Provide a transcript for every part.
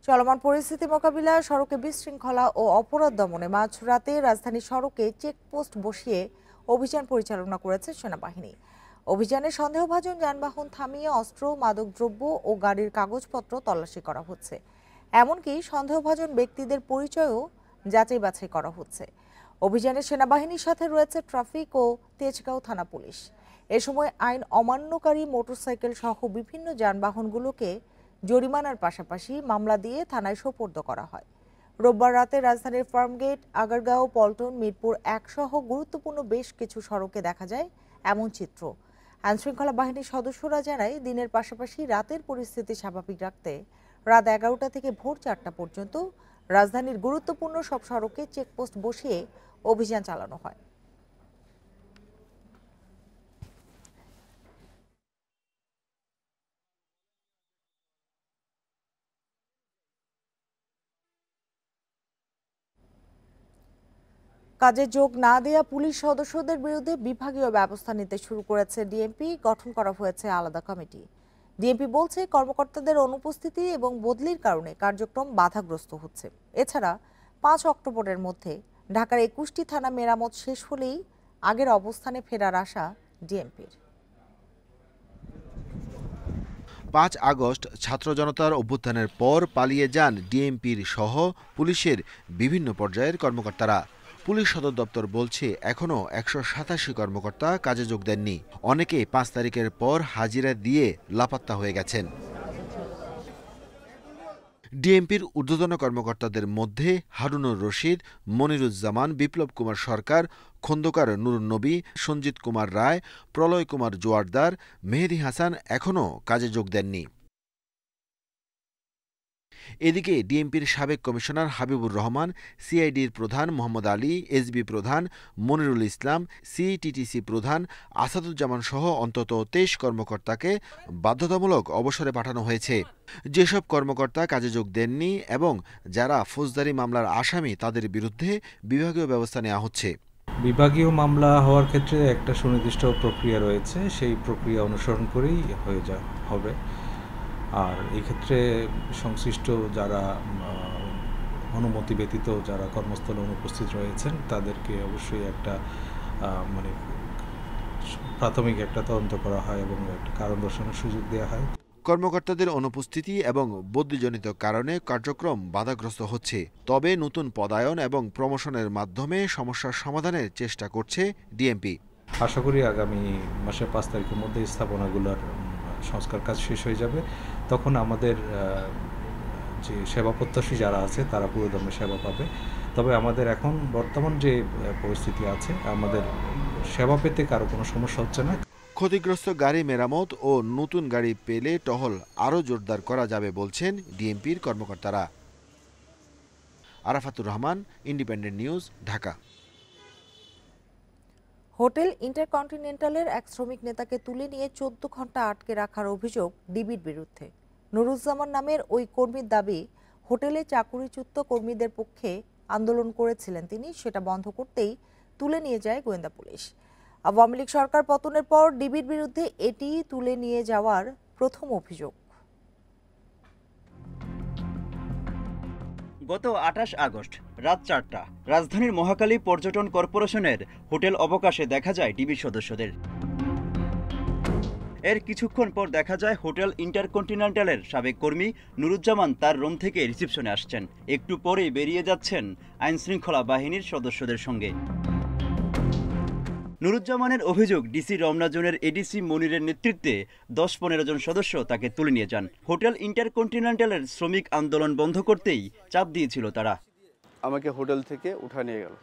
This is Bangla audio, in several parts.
চলমান পরিস্থিতি মোকাবিলায় সড়কে বিশৃঙ্খলা ও অপরাধ দমনে মাঝরাতে রাজধানীর সড়কে চেকপোস্ট বসিয়ে অভিযান পরিচালনা করেছে সেনাবাহিনী। অভিযানে সন্দেহভাজন যানবাহন থামিয়ে অস্ত্র, মাদকদ্রব্য ও গাড়ির কাগজপত্র তল্লাশি করা হচ্ছে। এমনকি সন্দেহভাজন ব্যক্তিদের পরিচয়ও যাচাই বাছাই করা হচ্ছে। অভিযানে সেনাবাহিনীর সাথে রয়েছে ট্রাফিক ও তেজগাঁও থানা পুলিশ। এ সময় আইন অমান্যকারী মোটরসাইকেল সহ বিভিন্ন যানবাহনগুলোকে জরিমানার পাশাপাশি মামলা দিয়ে থানায় সোপর্দ করা হয়। রোববার রাতে রাজধানীর ফার্মগেট, আগারগাঁও, পল্টন, মিরপুর ১ সহ গুরুত্বপূর্ণ বেশ কিছু সড়কে দেখা যায় এমন চিত্র। আইনশৃঙ্খলা বাহিনীর সদস্যরা জানায়, দিনের পাশাপাশি রাতের পরিস্থিতি স্বাভাবিক রাখতে রাত ১১টা থেকে ভোর ৪টা পর্যন্ত রাজধানীর গুরুত্বপূর্ণ সব সড়কে চেকপোস্ট বসিয়ে অভিযান চালানো হয়। কাজে যোগ না দেয়া পুলিশ সদস্যদের বিরুদ্ধে বিভাগীয় ব্যবস্থা নিতে শুরু করেছে ডিএমপি। গঠন করা হয়েছে আলাদা কমিটি। ডিএমপি বলছে, কর্মকর্তাদের অনুপস্থিতি এবং বদলির কারণে কার্যক্রম বাধাগ্রস্ত হচ্ছে। এছাড়া ৫ অক্টোবরের মধ্যে ঢাকার ২১টি থানা মেরামত শেষ হলেই আগের অবস্থানে ফেরার আশা ডিএমপির। ৫ আগস্ট ছাত্র জনতার অভ্যুত্থানের পর পালিয়ে যান ডিএমপির সহ পুলিশের বিভিন্ন পর্যায়ের কর্মকর্তারা। পুলিশ সদর দপ্তর বলছে, এখনও ১৮৭ কর্মকর্তা কাজে যোগ দেননি। অনেকে ৫ তারিখের পর হাজিরা দিয়ে লাপাত্তা হয়ে গেছেন। ডিএমপির ঊর্ধ্বতন কর্মকর্তাদের মধ্যে হারুনুর রশিদ, মনিরুজ্জামান, বিপ্লব কুমার সরকার, খন্দকার নুরুন নবী, সঞ্জিত কুমার রায়, প্রলয় কুমার জোয়ারদার, মেহেদী হাসান এখনও কাজে যোগ দেননি। এদিকে ডিএমপির সাবেক কমিশনার হাবিবুর রহমান, সিআইডির প্রধান মোহাম্মদ আলী, এসবি প্রধান মনিরুল ইসলাম, সিটিটিসি প্রধান আসাদুজ্জামান সহ অন্তত ২৩ কর্মকর্তাকে বাধ্যতামূলক অবসরে পাঠানো হয়েছে। যেসব কর্মকর্তা কাজে যোগ দেননি এবং যারা ফৌজদারি মামলার আসামি, তাদের বিরুদ্ধে বিভাগীয় ব্যবস্থা নেওয়া হচ্ছে। বিভাগীয় মামলা হওয়ার ক্ষেত্রে একটা সুনির্দিষ্ট প্রক্রিয়া রয়েছে, সেই প্রক্রিয়া অনুসরণ করেই হবে। আর এই ক্ষেত্রে সংশ্লিষ্ট যারা অনুমতি ব্যতীত যারা কর্মস্থলে অনুপস্থিত রয়েছেন, তাদেরকে অবশ্যই একটা প্রাথমিক একটা তদন্ত করা হয় এবং একটা কারণ দর্শানোর সুযোগ দেওয়া হয়। কর্মকর্তাদের অনুপস্থিতি এবং বদলিজনিত কারণে কার্যক্রম বাধাগ্রস্ত হচ্ছে। তবে নতুন পদায়ন এবং প্রমোশনের মাধ্যমে সমস্যার সমাধানের চেষ্টা করছে ডিএমপি। আশা করি আগামী মাসের ৫ তারিখের মধ্যে স্থাপনাগুলোর সংস্কার কাজ শেষ হয়ে যাবে। তখন আমাদের যে সেবা প্রত্যাশী যারা আছে তারা পুরোদমে সেবা পাবে। তবে আমাদের এখন বর্তমান যে পরিস্থিতি আছে, আমাদের সেবা পেতে কারো কোনো সমস্যা হচ্ছে না। ক্ষতিগ্রস্ত গাড়ি মেরামত ও নতুন গাড়ি পেলে টহল আরও জোরদার করা যাবে বলছেন ডিএমপির কর্মকর্তারা। Arafatur Rahman, independent news, Dhaka. Hotel ইন্টারকন্টিনেন্টালের এক শ্রমিক নেতাকে তুলে নিয়ে ১৪ ঘন্টা আটকে রাখার অভিযোগ ডিবির বিরুদ্ধে। নুরুজ্জামান নামের ওই কর্মীর দাবি, হোটেলে চাকুরিচ্যুত কর্মীদের পক্ষে আন্দোলন করেছিলেন তিনি, সেটা বন্ধ করতেই তুলে নিয়ে যায় গোয়েন্দা পুলিশ। আওয়ামী লীগ সরকার পতনের পর ডিবির বিরুদ্ধে এটি তুলে নিয়ে যাওয়ার প্রথম অভিযোগ। গত ২৮ আগস্ট রাত ৪টা রাজধানীর মহাখালী পর্যটন কর্পোরেশনের হোটেল অবকাশে দেখা যায় ডিবি সদস্যদের। এর কিছুক্ষণ পর দেখা যায় হোটেল ইন্টারকন্টিনেন্টালের সাবেক কর্মী নুরুজ্জামান তার রুম থেকে রিসেপশনে আসছেন। একটু পরেই বেরিয়ে যাচ্ছেন আইনশৃঙ্খলা বাহিনীর সদস্যদের সঙ্গে। নুরুজ্জামানের অভিযোগ, ডিসি রমনা জোনের এডিসি মনিরের নেতৃত্বে ১০-১৫ জন সদস্য তাকে তুলে নিয়ে যান। হোটেল ইন্টারকন্টিনেন্টালের শ্রমিক আন্দোলন বন্ধ করতেই চাপ দিয়েছিল তারা। আমাকে হোটেল থেকে উঠায় নিয়ে গেল।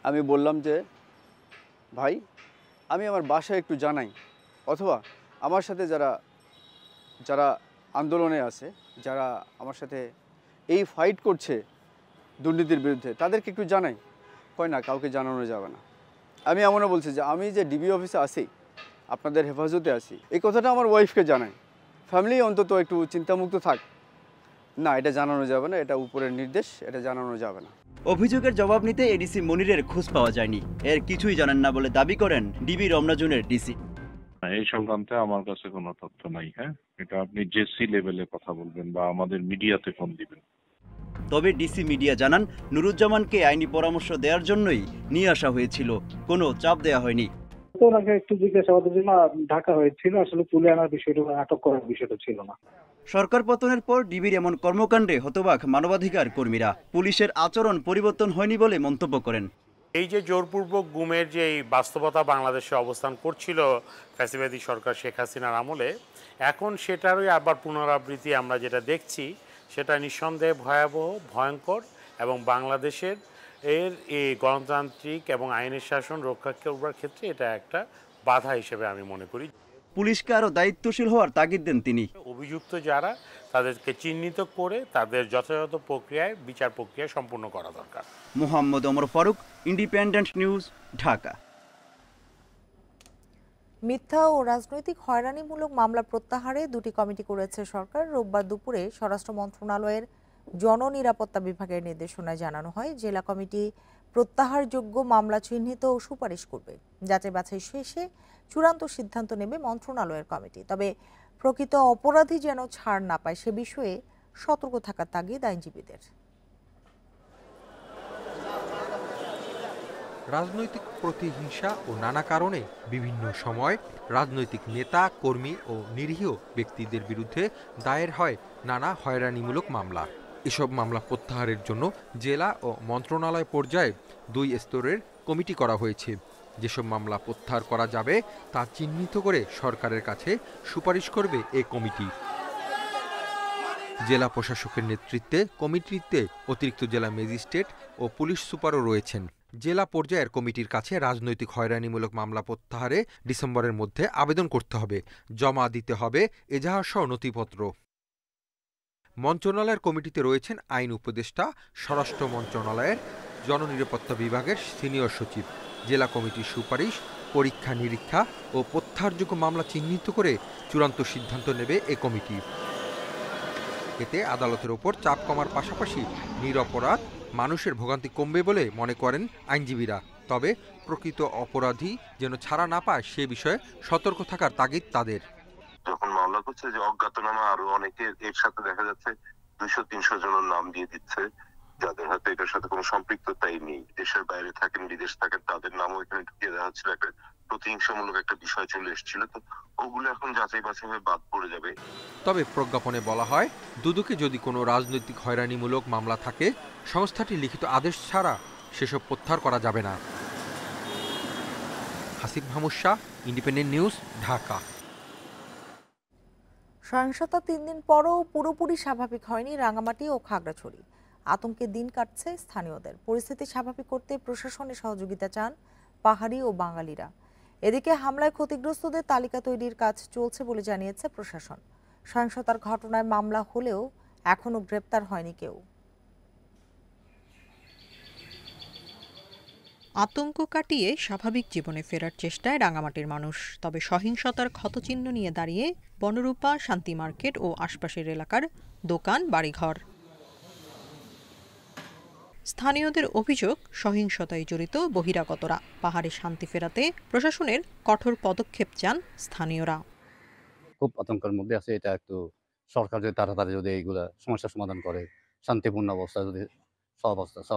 আমি বললাম যে, ভাই, আমি আমার বাসায় একটু জানাই, অথবা আমার সাথে যারা আন্দোলনে আছে, যারা আমার সাথে এই ফাইট করছে দুর্নীতির বিরুদ্ধে, তাদেরকে একটু জানাই। কয় না, কাউকে জানানো যাবে না। আমি এমনও বলছি যে আমি যে ডিবি অফিসে আছি, আপনাদের হেফাজতে আছি, এই কথাটা আমার ওয়াইফকে জানাই। ফ্যামিলি অন্তত একটু চিন্তামুক্ত থাক। না, এটা জানানো যাবে না, এটা উপরের নির্দেশ, এটা জানানো যাবে না। অভিযোগের জবাব নিতে এডিসি মনিরের খোঁজ পাওয়া যায়নি। এর কিছুই জানেন না বলে দাবি করেন ডিবি রমনা জোনের ডিসি। এই সংক্রান্তে আমার কাছে কোনো তথ্য নাই। হ্যাঁ, এটা আপনি জেসি লেভেলে কথা বলবেন বা আমাদের মিডিয়াতে ফোন দিবেন। তবে ডিসি মিডিয়া জানান নুরুজ্জামানকে আইনি পরামর্শ দেওয়ার জন্যই নিয়ে আসা হয়েছিল, কোনো চাপ দেওয়া হয়নি। ওনাকে একটু জিজ্ঞাসাবাদের জন্য ঢাকা হয়েছিল, আসলে তুলে আনার বিষয়টা, আটক করার বিষয়টা ছিল না। সরকার পতনের পর ডিবির এমন কর্মকাণ্ডে হতবাক মানবাধিকার কর্মীরা। পুলিশের আচরণ পরিবর্তন হয়নি বলে মন্তব্য করেন। এই যে জোরপূর্বক গুমের যে বাস্তবতা বাংলাদেশে অবস্থান করছিল ফ্যাসিবাদী সরকার শেখ হাসিনার আমলে, এখন সেটারই আবার পুনরাবৃত্তি আমরা যেটা দেখছি, সেটা নিঃসন্দেহে ভয়াবহ, ভয়ঙ্কর এবং বাংলাদেশের এই গণতান্ত্রিক এবং আইনের শাসন রক্ষা করবার ক্ষেত্রে এটা একটা বাধা হিসেবে আমি মনে করি। পুলিশকে আরও দায়িত্বশীল হওয়ার তাগিদ দেন তিনি। অভিযুক্ত যারা, তাদেরকে চিহ্নিত করে তাদের যথাযথ প্রক্রিয়ায় বিচার প্রক্রিয়া সম্পূর্ণ করা দরকার। Mohammad Omar Faruk, Independent news, Dhaka. মিথ্যা ও রাজনৈতিক হয়রানিমূলক মামলা প্রত্যাহারে দুটি কমিটি করেছে সরকার। রোববার দুপুরে স্বরাষ্ট্র মন্ত্রণালয়ের জননিরাপত্তা বিভাগের নির্দেশনায় জানানো হয়, জেলা কমিটি প্রত্যাহারযোগ্য মামলা চিহ্নিত ও সুপারিশ করবে। যাচাই বাছাই শেষে চূড়ান্ত সিদ্ধান্ত নেবে মন্ত্রণালয়ের কমিটি। তবে প্রকৃত অপরাধী যেন ছাড় না পায় সে বিষয়ে সতর্ক থাকার তাগিদ আইনজীবীদের। রাজনৈতিক প্রতিহিংসা ও নানা কারণে বিভিন্ন সময় রাজনৈতিক নেতা, কর্মী ও নিরীহ ব্যক্তিদের বিরুদ্ধে দায়ের হয় নানা হয়রানিমূলক মামলা। এসব মামলা প্রত্যাহারের জন্য জেলা ও মন্ত্রণালয় পর্যায়ে 2 স্তরের কমিটি করা হয়েছে। যেসব মামলা প্রত্যাহার করা যাবে তা চিহ্নিত করে সরকারের কাছে সুপারিশ করবে এ কমিটি। জেলা প্রশাসকের নেতৃত্বে কমিটিতে অতিরিক্ত জেলা ম্যাজিস্ট্রেট ও পুলিশ সুপারও রয়েছেন। জেলা পর্যায়ের কমিটির কাছে রাজনৈতিক হয়রানিমূলক মামলা প্রত্যাহারে ডিসেম্বরের মধ্যে আবেদন করতে হবে, জমা দিতে হবে এজাহারসহ নথিপত্র। মন্ত্রণালয়ের কমিটিতে রয়েছেন আইন উপদেষ্টা, স্বরাষ্ট্র মন্ত্রণালয়ের জননিরাপত্তা বিভাগের সিনিয়র সচিব। জেলা কমিটির সুপারিশ, পরীক্ষা নিরীক্ষা ও প্রত্যাহারযোগ্য মামলা চিহ্নিত করে চূড়ান্ত সিদ্ধান্ত নেবে এ কমিটি। এতে আদালতের ওপর চাপ কমার পাশাপাশি নিরপরাধ মানুষের ভোগান্তি কমবে বলে মনে করেন আইনজীবীরা। তবে প্রকৃত অপরাধী যেন ছাড়া না পায় সে বিষয়ে সতর্ক থাকার তাগিদ তাদের। যখন মামলা করছে যে অজ্ঞাতনামা আরো অনেকে, এর সাথে দেখা যাচ্ছে 200-300 জনের নাম দিয়ে দিচ্ছে যাদের হয়তো এটার সাথে কোনো সম্পৃক্ততাই নেই, দেশের বাইরে থাকেন, বিদেশ থাকেন, তাদের নামও এখানে ঢুকিয়ে দেওয়া হচ্ছিল। একটা প্রতিহিংসামূলক একটা বিষয় চলে এসেছিল, তো ওগুলো এখন যাচাই বাছাই হয়ে বাদ পড়ে যাবে। তবে প্রজ্ঞাপনে বলা হয়, দুদকে যদি কোনো রাজনৈতিক হয়রানিমূলক মামলা থাকে সংস্থাটি লিখিত আদেশ ছাড়া সেসব প্রত্যাহার করা যাবে না। Hasib Mahmud Shah, independent news, Dhaka. সহিংসতা 3 দিন পরও পুরোপুরি স্বাভাবিক হয়নি রাঙামাটি ও খাগড়াছড়ি। আতঙ্কে দিন কাটছে স্থানীয়দের। পরিস্থিতি স্বাভাবিক করতে প্রশাসনের সহযোগিতা চান পাহাড়ি ও বাঙালিরা। এদিকে হামলায় ক্ষতিগ্রস্তদের তালিকা তৈরির কাজ চলছে বলে জানিয়েছে প্রশাসন। সহিংসতার ঘটনায় মামলা হলেও এখনো গ্রেপ্তার হয়নি কেউ। আতঙ্ক কাটিয়ে স্বাভাবিক জীবনে ফেরার চেষ্টায় রাঙামাটির মানুষ। তবে সহিংসতার ক্ষতচিহ্ন নিয়ে দাঁড়িয়ে বনরূপা, শান্তি মার্কেট ও আশপাশের এলাকার দোকান, বাড়িঘর। স্থানীয়দের অভিযোগ, সহিংসতায় জড়িত বহিরাগতরা। পাহাড়ে শান্তি ফেরাতে প্রশাসনের কঠোর পদক্ষেপ চান স্থানীয়রা। খুব আতঙ্কের মধ্যে আছে। এটা একটু সরকার যদি তাড়াতাড়ি যদি এইগুলা সমস্যার সমাধান করে, শান্তিপূর্ণ অবস্থা যদি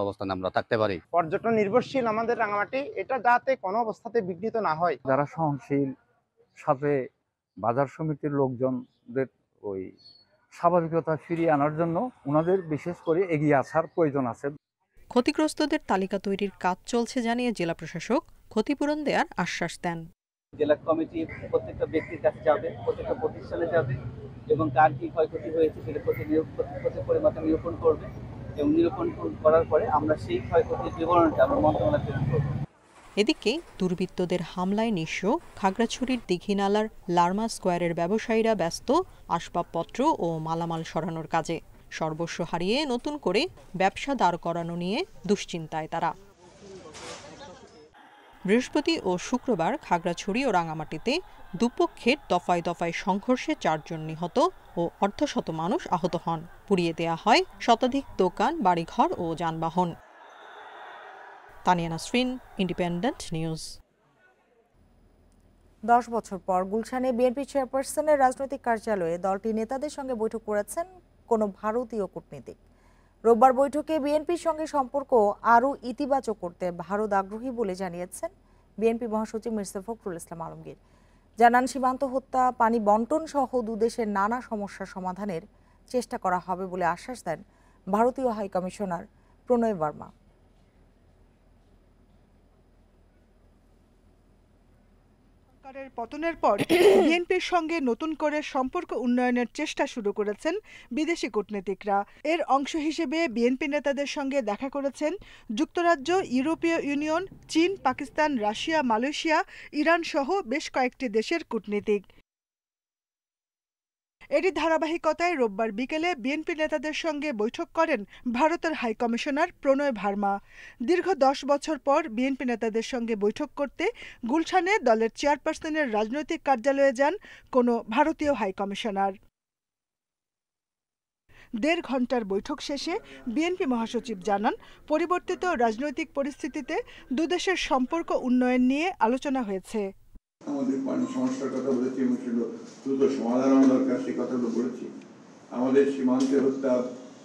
অবস্থানে আমরা থাকতে পারি। পর্যটন নির্ভরশীল আমাদের রাঙামাটি, এটা যাতে কোনো অবস্থাতে বিঘ্নিত না হয়। যারা সহনশীল, সাথে বাজার সমিতির লোকজনদের ওই স্বাভাবিকতা ফিরিয়ে আনার জন্য ওনাদের বিশেষ করে এগিয়ে আসার প্রয়োজন আছে। ক্ষতিগ্রস্তদের তালিকা তৈরির কাজ চলছে জানিয়ে জেলা প্রশাসক ক্ষতিপূরণ দেওয়ার আশ্বাস দেন। জেলা কমিটি প্রত্যেকটা ব্যক্তির কাছে যাবে, প্রত্যেকটা প্রতিষ্ঠানে যাবে এবং কার কি ক্ষয়ক্ষতি হয়েছে সেটা প্রতি পরিমাণে নিরূপণ করবে এবং নিরূপণ করার পরে আমরা সেই ক্ষয়ক্ষতির বিবরণটা আমরা মন্ত্রণালয়ে প্রেরণ করব। এদিকে দুর্বৃত্তদের হামলায় নিঃস্ব খাগড়াছড়ির দীঘিনালার লার্মা স্কোয়ারের ব্যবসায়ীরা ব্যস্ত আসবাবপত্র ও মালামাল সরানোর কাজে। সর্বস্ব হারিয়ে নতুন করে ব্যবসা দাঁড় করানো নিয়ে দুশ্চিন্তায় তারা। বৃহস্পতি ও শুক্রবার খাগড়াছড়ি ও রাঙামাটিতে দুপক্ষের দফায় দফায় সংঘর্ষে 4 জন নিহত ও অর্ধশত মানুষ আহত হন। পুড়িয়ে দেয়া হয় শতাধিক দোকান, বাড়িঘর ও যানবাহন। Tania Nasrin, independent news. 10 বছর পর গুলশানে বিএনপি চেয়ারপারসনের রাজনৈতিক কার্যালয়ে দলটি নেতাদের সঙ্গে বৈঠক করেছেন কোনো ভারতীয় কূটনীতিক। রোববার বৈঠকে বিএনপির সঙ্গে সম্পর্ক আরও ইতিবাচক করতে ভারত আগ্রহী বলে জানিয়েছেন বিএনপি মহাসচিব মির্জা ফখরুল ইসলাম আলমগীর। জানান, সীমান্ত হত্যা, পানি বন্টন সহ দুদেশের নানা সমস্যা সমাধানের চেষ্টা করা হবে বলে আশ্বাস দেন ভারতীয় হাইকমিশনার প্রণয় বর্মা। সরকারের পতনের পর বিএনপির সঙ্গে নতুন করে সম্পর্ক উন্নয়নের চেষ্টা শুরু করেছেন বিদেশি কূটনীতিকরা। এর অংশ হিসেবে বিএনপি নেতাদের সঙ্গে দেখা করেছেন যুক্তরাজ্য, ইউরোপীয় ইউনিয়ন, চীন, পাকিস্তান, রাশিয়া, মালয়েশিয়া, ইরান সহ বেশ কয়েকটি দেশের কূটনীতিক। এরই ধারাবাহিকতায় রোববার বিকেলে বিএনপি নেতাদের সঙ্গে বৈঠক করেন ভারতের হাইকমিশনার প্রণয় ভার্মা। দীর্ঘ 10 বছর পর বিএনপি নেতাদের সঙ্গে বৈঠক করতে গুলশানে দলের চেয়ারপারসনের রাজনৈতিক কার্যালয়ে যান কোনো ভারতীয় হাইকমিশনার। 1.5 ঘণ্টার বৈঠক শেষে বিএনপি মহাসচিব জানান, পরিবর্তিত রাজনৈতিক পরিস্থিতিতে দুদেশের সম্পর্ক উন্নয়ন নিয়ে আলোচনা হয়েছে। আমাদের পানি সমস্যার কথা বলেছি এবং সেগুলো দ্রুত সমাধান দরকার, সেই কথাগুলো বলেছি। আমাদের সীমান্তে হত্যা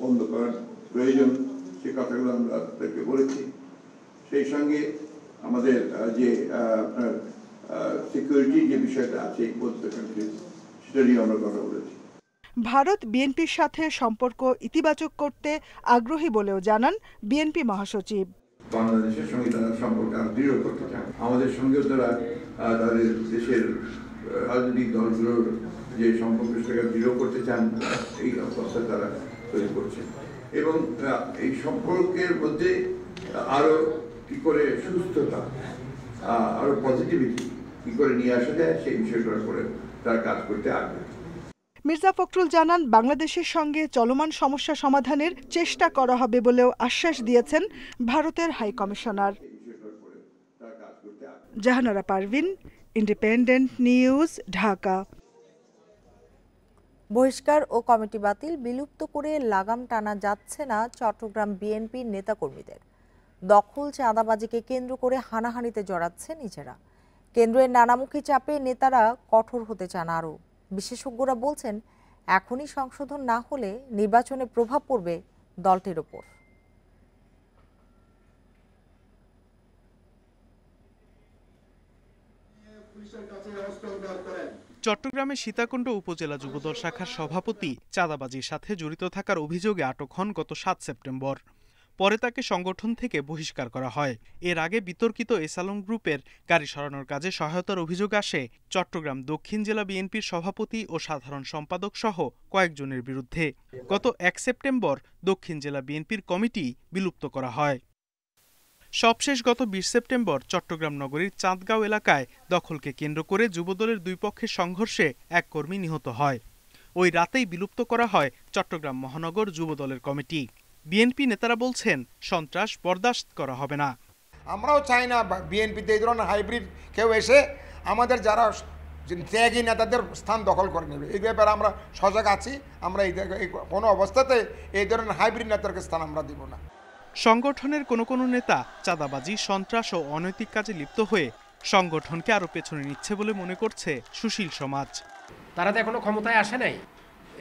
বন্ধ করার প্রয়োজন, সে কথাগুলো আমরা তাদেরকে বলেছি। সেই সঙ্গে আমাদের যে আপনার সিকিউরিটি যে বিষয়টা আছে বোথ কান্ট্রিজ, সেটা নিয়ে আমরা কথা বলেছি। ভারত বিএনপির সাথে সম্পর্ক ইতিবাচক করতে আগ্রহী বলেও জানান বিএনপি মহাসচিব। বাংলাদেশের সঙ্গে তারা সম্পর্ক আরো দৃঢ় করতে চান, আমাদের সঙ্গেও তারা তাদের দেশের রাজনৈতিক দলগুলোর যে সম্পর্ক সেটা দৃঢ় করতে চান, এই অবস্থা তারা তৈরি করছেন। এবং এই সম্পর্কের মধ্যে আরো কি করে সুস্থতা, আরো পজিটিভিটি কি করে নিয়ে আসা যায়, সেই বিষয়টার উপরে তারা কাজ করতে আগ্রহী। মির্জা ফখরুল জানান, বাংলাদেশের সঙ্গে চলমান সমস্যা সমাধানের চেষ্টা করা হবে বলেও আশ্বাস দিয়েছেন ভারতের high commissioner. Jahanara Parvin, Independent news, Dhaka. বহিষ্কার ও কমিটি বাতিল, বিলুপ্ত করে লাগাম টানা যাচ্ছে না চট্টগ্রাম বিএনপির নেতাকর্মীদের। দখল, চাঁদাবাজিকে কেন্দ্র করে হানাহানিতে জড়াচ্ছে নিজেরা। কেন্দ্রের নানামুখী চাপে নেতারা কঠোর হতে চান আরও। বিশেষজ্ঞরা বলছেন, এখনই সংশোধন না হলে নির্বাচনে প্রভাব পড়বে দলটির ওপর। চট্টগ্রামের সীতাকুণ্ড উপজেলা যুবদল শাখার সভাপতি চাঁদাবাজির সাথে জড়িত থাকার অভিযোগে আটক হন গত 7 সেপ্টেম্বর। পরে তাকে সংগঠন থেকে বহিষ্কার করা হয়। এর আগে বিতর্কিত এসালন গ্রুপের গাড়ি সরানোর কাজে সহায়তার অভিযোগ আসে চট্টগ্রাম দক্ষিণ জেলা বিএনপির সভাপতি ও সাধারণ সম্পাদক সহ কয়েকজনের বিরুদ্ধে। গত 1 সেপ্টেম্বর দক্ষিণ জেলা বিএনপির কমিটি বিলুপ্ত করা হয়। সবশেষ গত 20 সেপ্টেম্বর চট্টগ্রাম নগরীর চাঁদগাঁও এলাকায় দখলকে কেন্দ্র করে যুবদলের দুই পক্ষের সংঘর্ষে এক কর্মী নিহত হয়। ওই রাতেই বিলুপ্ত করা হয় চট্টগ্রাম মহানগর যুবদলের কমিটি। বিএনপি নেতারা বলছেন, সন্ত্রাস বরদাস্ত করা হবে না। আমরাও চাই না বিএনপিতে এই ধরনের হাইব্রিড কেউ এসে আমাদের যারা ত্যাগী নেতাদের স্থান দখল করে নেবে। এই ব্যাপারে আমরা সজাগ আছি। আমরা এই কোনো অবস্থাতে এই ধরনের হাইব্রিড নেতাকে স্থান আমরা দিব না। সংগঠনের কোনো নেতা চাঁদাবাজি, সন্ত্রাস ও অনৈতিক কাজে লিপ্ত হয়ে সংগঠনকে আরও পেছনে নিচ্ছে বলে মনে করছে সুশীল সমাজ। তারা তো এখনো ক্ষমতায় আসে নাই।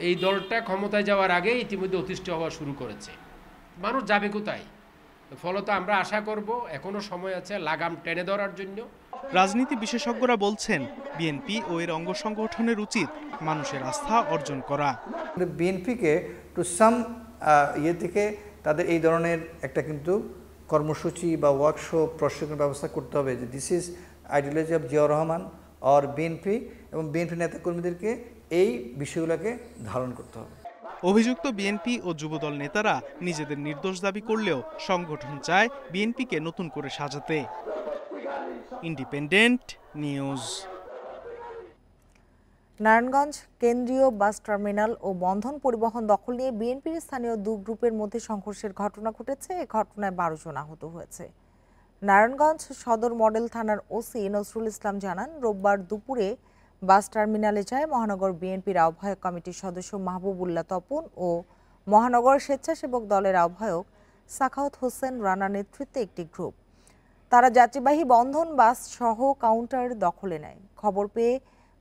এই দলটা ক্ষমতায় যাওয়ার আগে ইতিমধ্যে অতিষ্ঠ হওয়া শুরু করেছে। মানুষ যাবে কোথায়? ফলত আমরা আশা করব এখনো সময় আছে লাগাম টেনে ধরার জন্য। রাজনীতি বিশেষজ্ঞরা বলছেন, বিএনপি ও এর অঙ্গ সংগঠনের উচিত মানুষের আস্থা অর্জন করা। বিএনপিকে টু সাম থেকে তাদের এই ধরনের একটা কিন্তু কর্মসূচি বা ওয়ার্কশপ, প্রশিক্ষণ ব্যবস্থা করতে হবে যে this is ideology of Ziaur Rahman আর বিএনপি, এবং বিএনপি নেতাকর্মীদেরকে এই বিষয়গুলোকে ধারণ করতে হবে। অভিযুক্ত বিএনপি ও যুবদল নেতারা নিজেদের নির্দোষ দাবি করলেও সংগঠন চায় বিএনপিকে নতুন করে সাজাতে। Independent news. নারায়ণগঞ্জ কেন্দ্রীয় বাস টার্মিনাল ও বন্ধন পরিবহন দখল নিয়ে বিএনপির স্থানীয় দু গ্রুপের মধ্যে সংঘর্ষের ঘটনা ঘটেছে। এ ঘটনায় 12 জন আহত হয়েছে। নারায়ণগঞ্জ সদর মডেল থানার ওসি নজরুল ইসলাম জানান, রোববার দুপুরে বাস টার্মিনালে যায় মহানগর বিএনপির আহ্বায়ক কমিটির সদস্য মাহবুবুল্লাহ তপন ও মহানগর স্বেচ্ছাসেবক দলের আহ্বায়ক সাখাওয়াত হোসেন রানা নেতৃত্বে একটি গ্রুপ। তারা যাত্রীবাহী বন্ধন বাস সহ কাউন্টার দখলে নেয়। খবর পেয়ে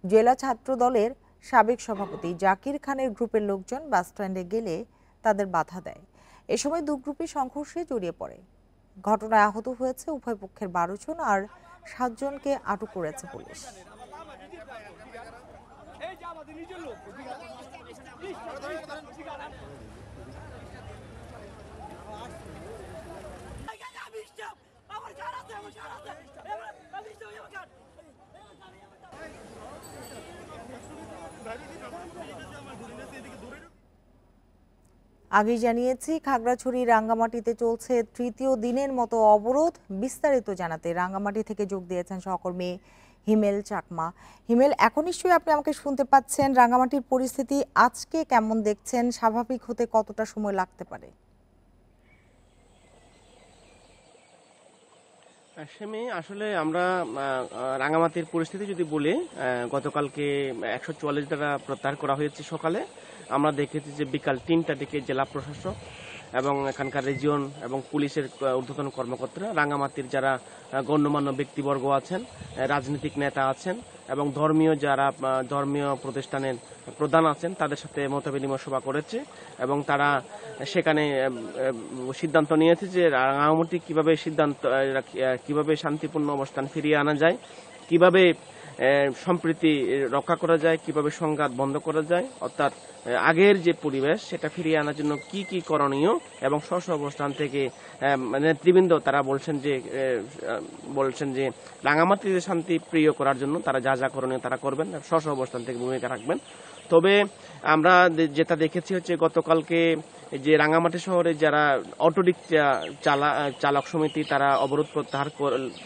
জেলা ছাত্র দলের সাবেক সভাপতি জাকির খানের গ্রুপের লোকজন বাস স্ট্যান্ডে গেলে তাদের বাধা দেয়। এ সময় দু গ্রুপই সংঘর্ষে জড়িয়ে পড়ে। ঘটনায় আহত হয়েছে উভয় পক্ষের 12 জন আর 7 জনকে আটক করেছে পুলিশ। আগেই জানিয়েছি খাগড়াছড়ি রাঙ্গামাটিতে চলছে তৃতীয় দিনের মতো অবরোধ। বিস্তারিত জানাতে রাঙ্গামাটি থেকে যোগ দিয়েছেন সহকর্মী হিমেল চাকমা। হিমেল, এখন নিশ্চয়ই আপনি আমাকে শুনতে পাচ্ছেন। রাঙ্গামাটির পরিস্থিতি আজকে কেমন দেখছেন? স্বাভাবিক হতে কতটা সময় লাগতে পারে? সেমি আসলে আমরা রাঙ্গামাটির পরিস্থিতি যদি বলি, গতকালকে 144 দ্বারা প্রত্যাহার করা হয়েছে। সকালে আমরা দেখেছি যে বিকাল 3টা থেকে জেলা প্রশাসক এবং এখানকার রিজিয়ন এবং পুলিশের ঊর্ধ্বতন কর্মকর্তারা রাঙ্গামাটির যারা গণ্যমান্য ব্যক্তিবর্গ আছেন, রাজনৈতিক নেতা আছেন এবং ধর্মীয় প্রতিষ্ঠানের প্রধান আছেন, তাদের সাথে মতবিনিময় সভা করেছে এবং তারা সেখানে সিদ্ধান্ত নিয়েছে যে রাঙ্গামাটি কিভাবে শান্তিপূর্ণ অবস্থান ফিরিয়ে আনা যায়, কিভাবে সম্প্রীতি রক্ষা করা যায়, কিভাবে সংঘাত বন্ধ করা যায়, অর্থাৎ আগের যে পরিবেশ সেটা ফিরিয়ে আনার জন্য কি কি করণীয় এবং স্ব অবস্থান থেকে নেতৃবৃন্দ তারা বলছেন যে রাঙ্গামাটিতে শান্তি প্রিয় করার জন্য তারা যা যা করণীয় তারা করবেন, স্ব অবস্থান থেকে ভূমিকা রাখবেন। তবে আমরা যেটা দেখেছি হচ্ছে গতকালকে যে রাঙ্গামাটি শহরে যারা অটোরিক্সা চালক সমিতি তারা অবরোধ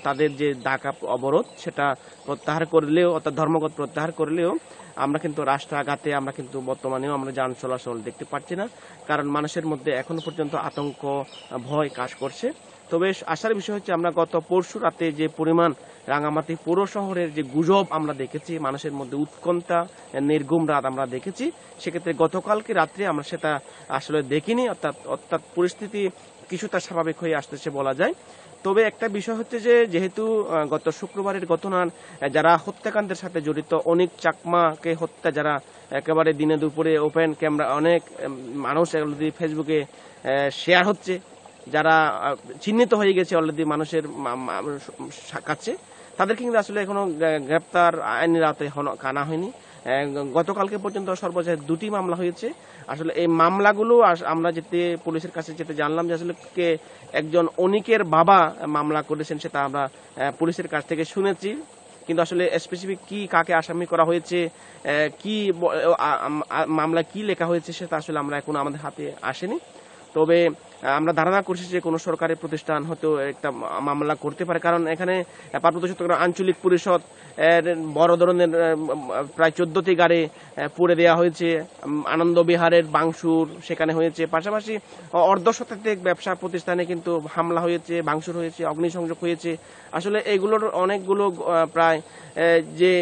তাদের যে ডাকা অবরোধ সেটা প্রত্যাহার করলেও, অর্থাৎ ধর্মঘট প্রত্যাহার করলেও আমরা কিন্তু রাস্তাঘাটে আমরা কিন্তু বর্তমানেও আমরা যান চলাচল দেখতে পাচ্ছি না, কারণ মানুষের মধ্যে এখনো পর্যন্ত আতঙ্ক ভয় কাজ করছে। তবে আসার বিষয় হচ্ছে আমরা গত পরশু রাতে যে পরিমাণ রাঙ্গামাটি পৌর শহরের যে গুজব আমরা দেখেছি, মানুষের মধ্যে উৎকণ্ঠা, নির্ঘুম রাত আমরা দেখেছি, সেক্ষেত্রে গতকালকে রাত্রে আমরা সেটা আসলে দেখিনি, অর্থাৎ পরিস্থিতি কিছুটা স্বাভাবিক হয়ে আসতেছে বলা যায়। তবে একটা বিষয় হচ্ছে যে যেহেতু গত শুক্রবারের ঘটনার যারা হত্যাকাণ্ডের সাথে জড়িত অনেক চাকমাকে হত্যা যারা একেবারে দিনে দুপুরে ওপেন ক্যামেরা অনেক মানুষ অলরেডি ফেসবুকে শেয়ার হচ্ছে, যারা চিহ্নিত হয়ে গেছে অলরেডি মানুষের কাছে, তাদেরকে কিন্তু আসলে এখনো গ্রেপ্তার আইনের আওতায় আনা হয়নি। গতকালকে পর্যন্ত সর্বশেষ 2টি মামলা হয়েছে। আসলে এই মামলাগুলো আমরা পুলিশের কাছে যেতে জানলাম যে আসলে একজন অনিকের বাবা মামলা করেছেন, সেটা আমরা পুলিশের কাছ থেকে শুনেছি, কিন্তু আসলে স্পেসিফিক কি কাকে আসামি করা হয়েছে, কি মামলা কি লেখা হয়েছে সেটা আসলে আমরা এখন আমাদের হাতে আসেনি। তবে আমরা ধারণা করছি যে কোনো সরকারি প্রতিষ্ঠান হয়তো একটা মামলা করতে পারে, কারণ এখানে পার্বত্য চট্টগ্রাম আঞ্চলিক পরিষদ বড় ধরনের প্রায় 14টি গাড়ি পুড়ে দেওয়া হয়েছে, আনন্দ বিহারের বাংশুর সেখানে হয়েছে, পাশাপাশি অর্ধশতাধিক ব্যবসা প্রতিষ্ঠানে কিন্তু হামলা হয়েছে, ভাঙচুর হয়েছে, অগ্নিসংযোগ হয়েছে। আসলে এগুলোর অনেকগুলো প্রায় যে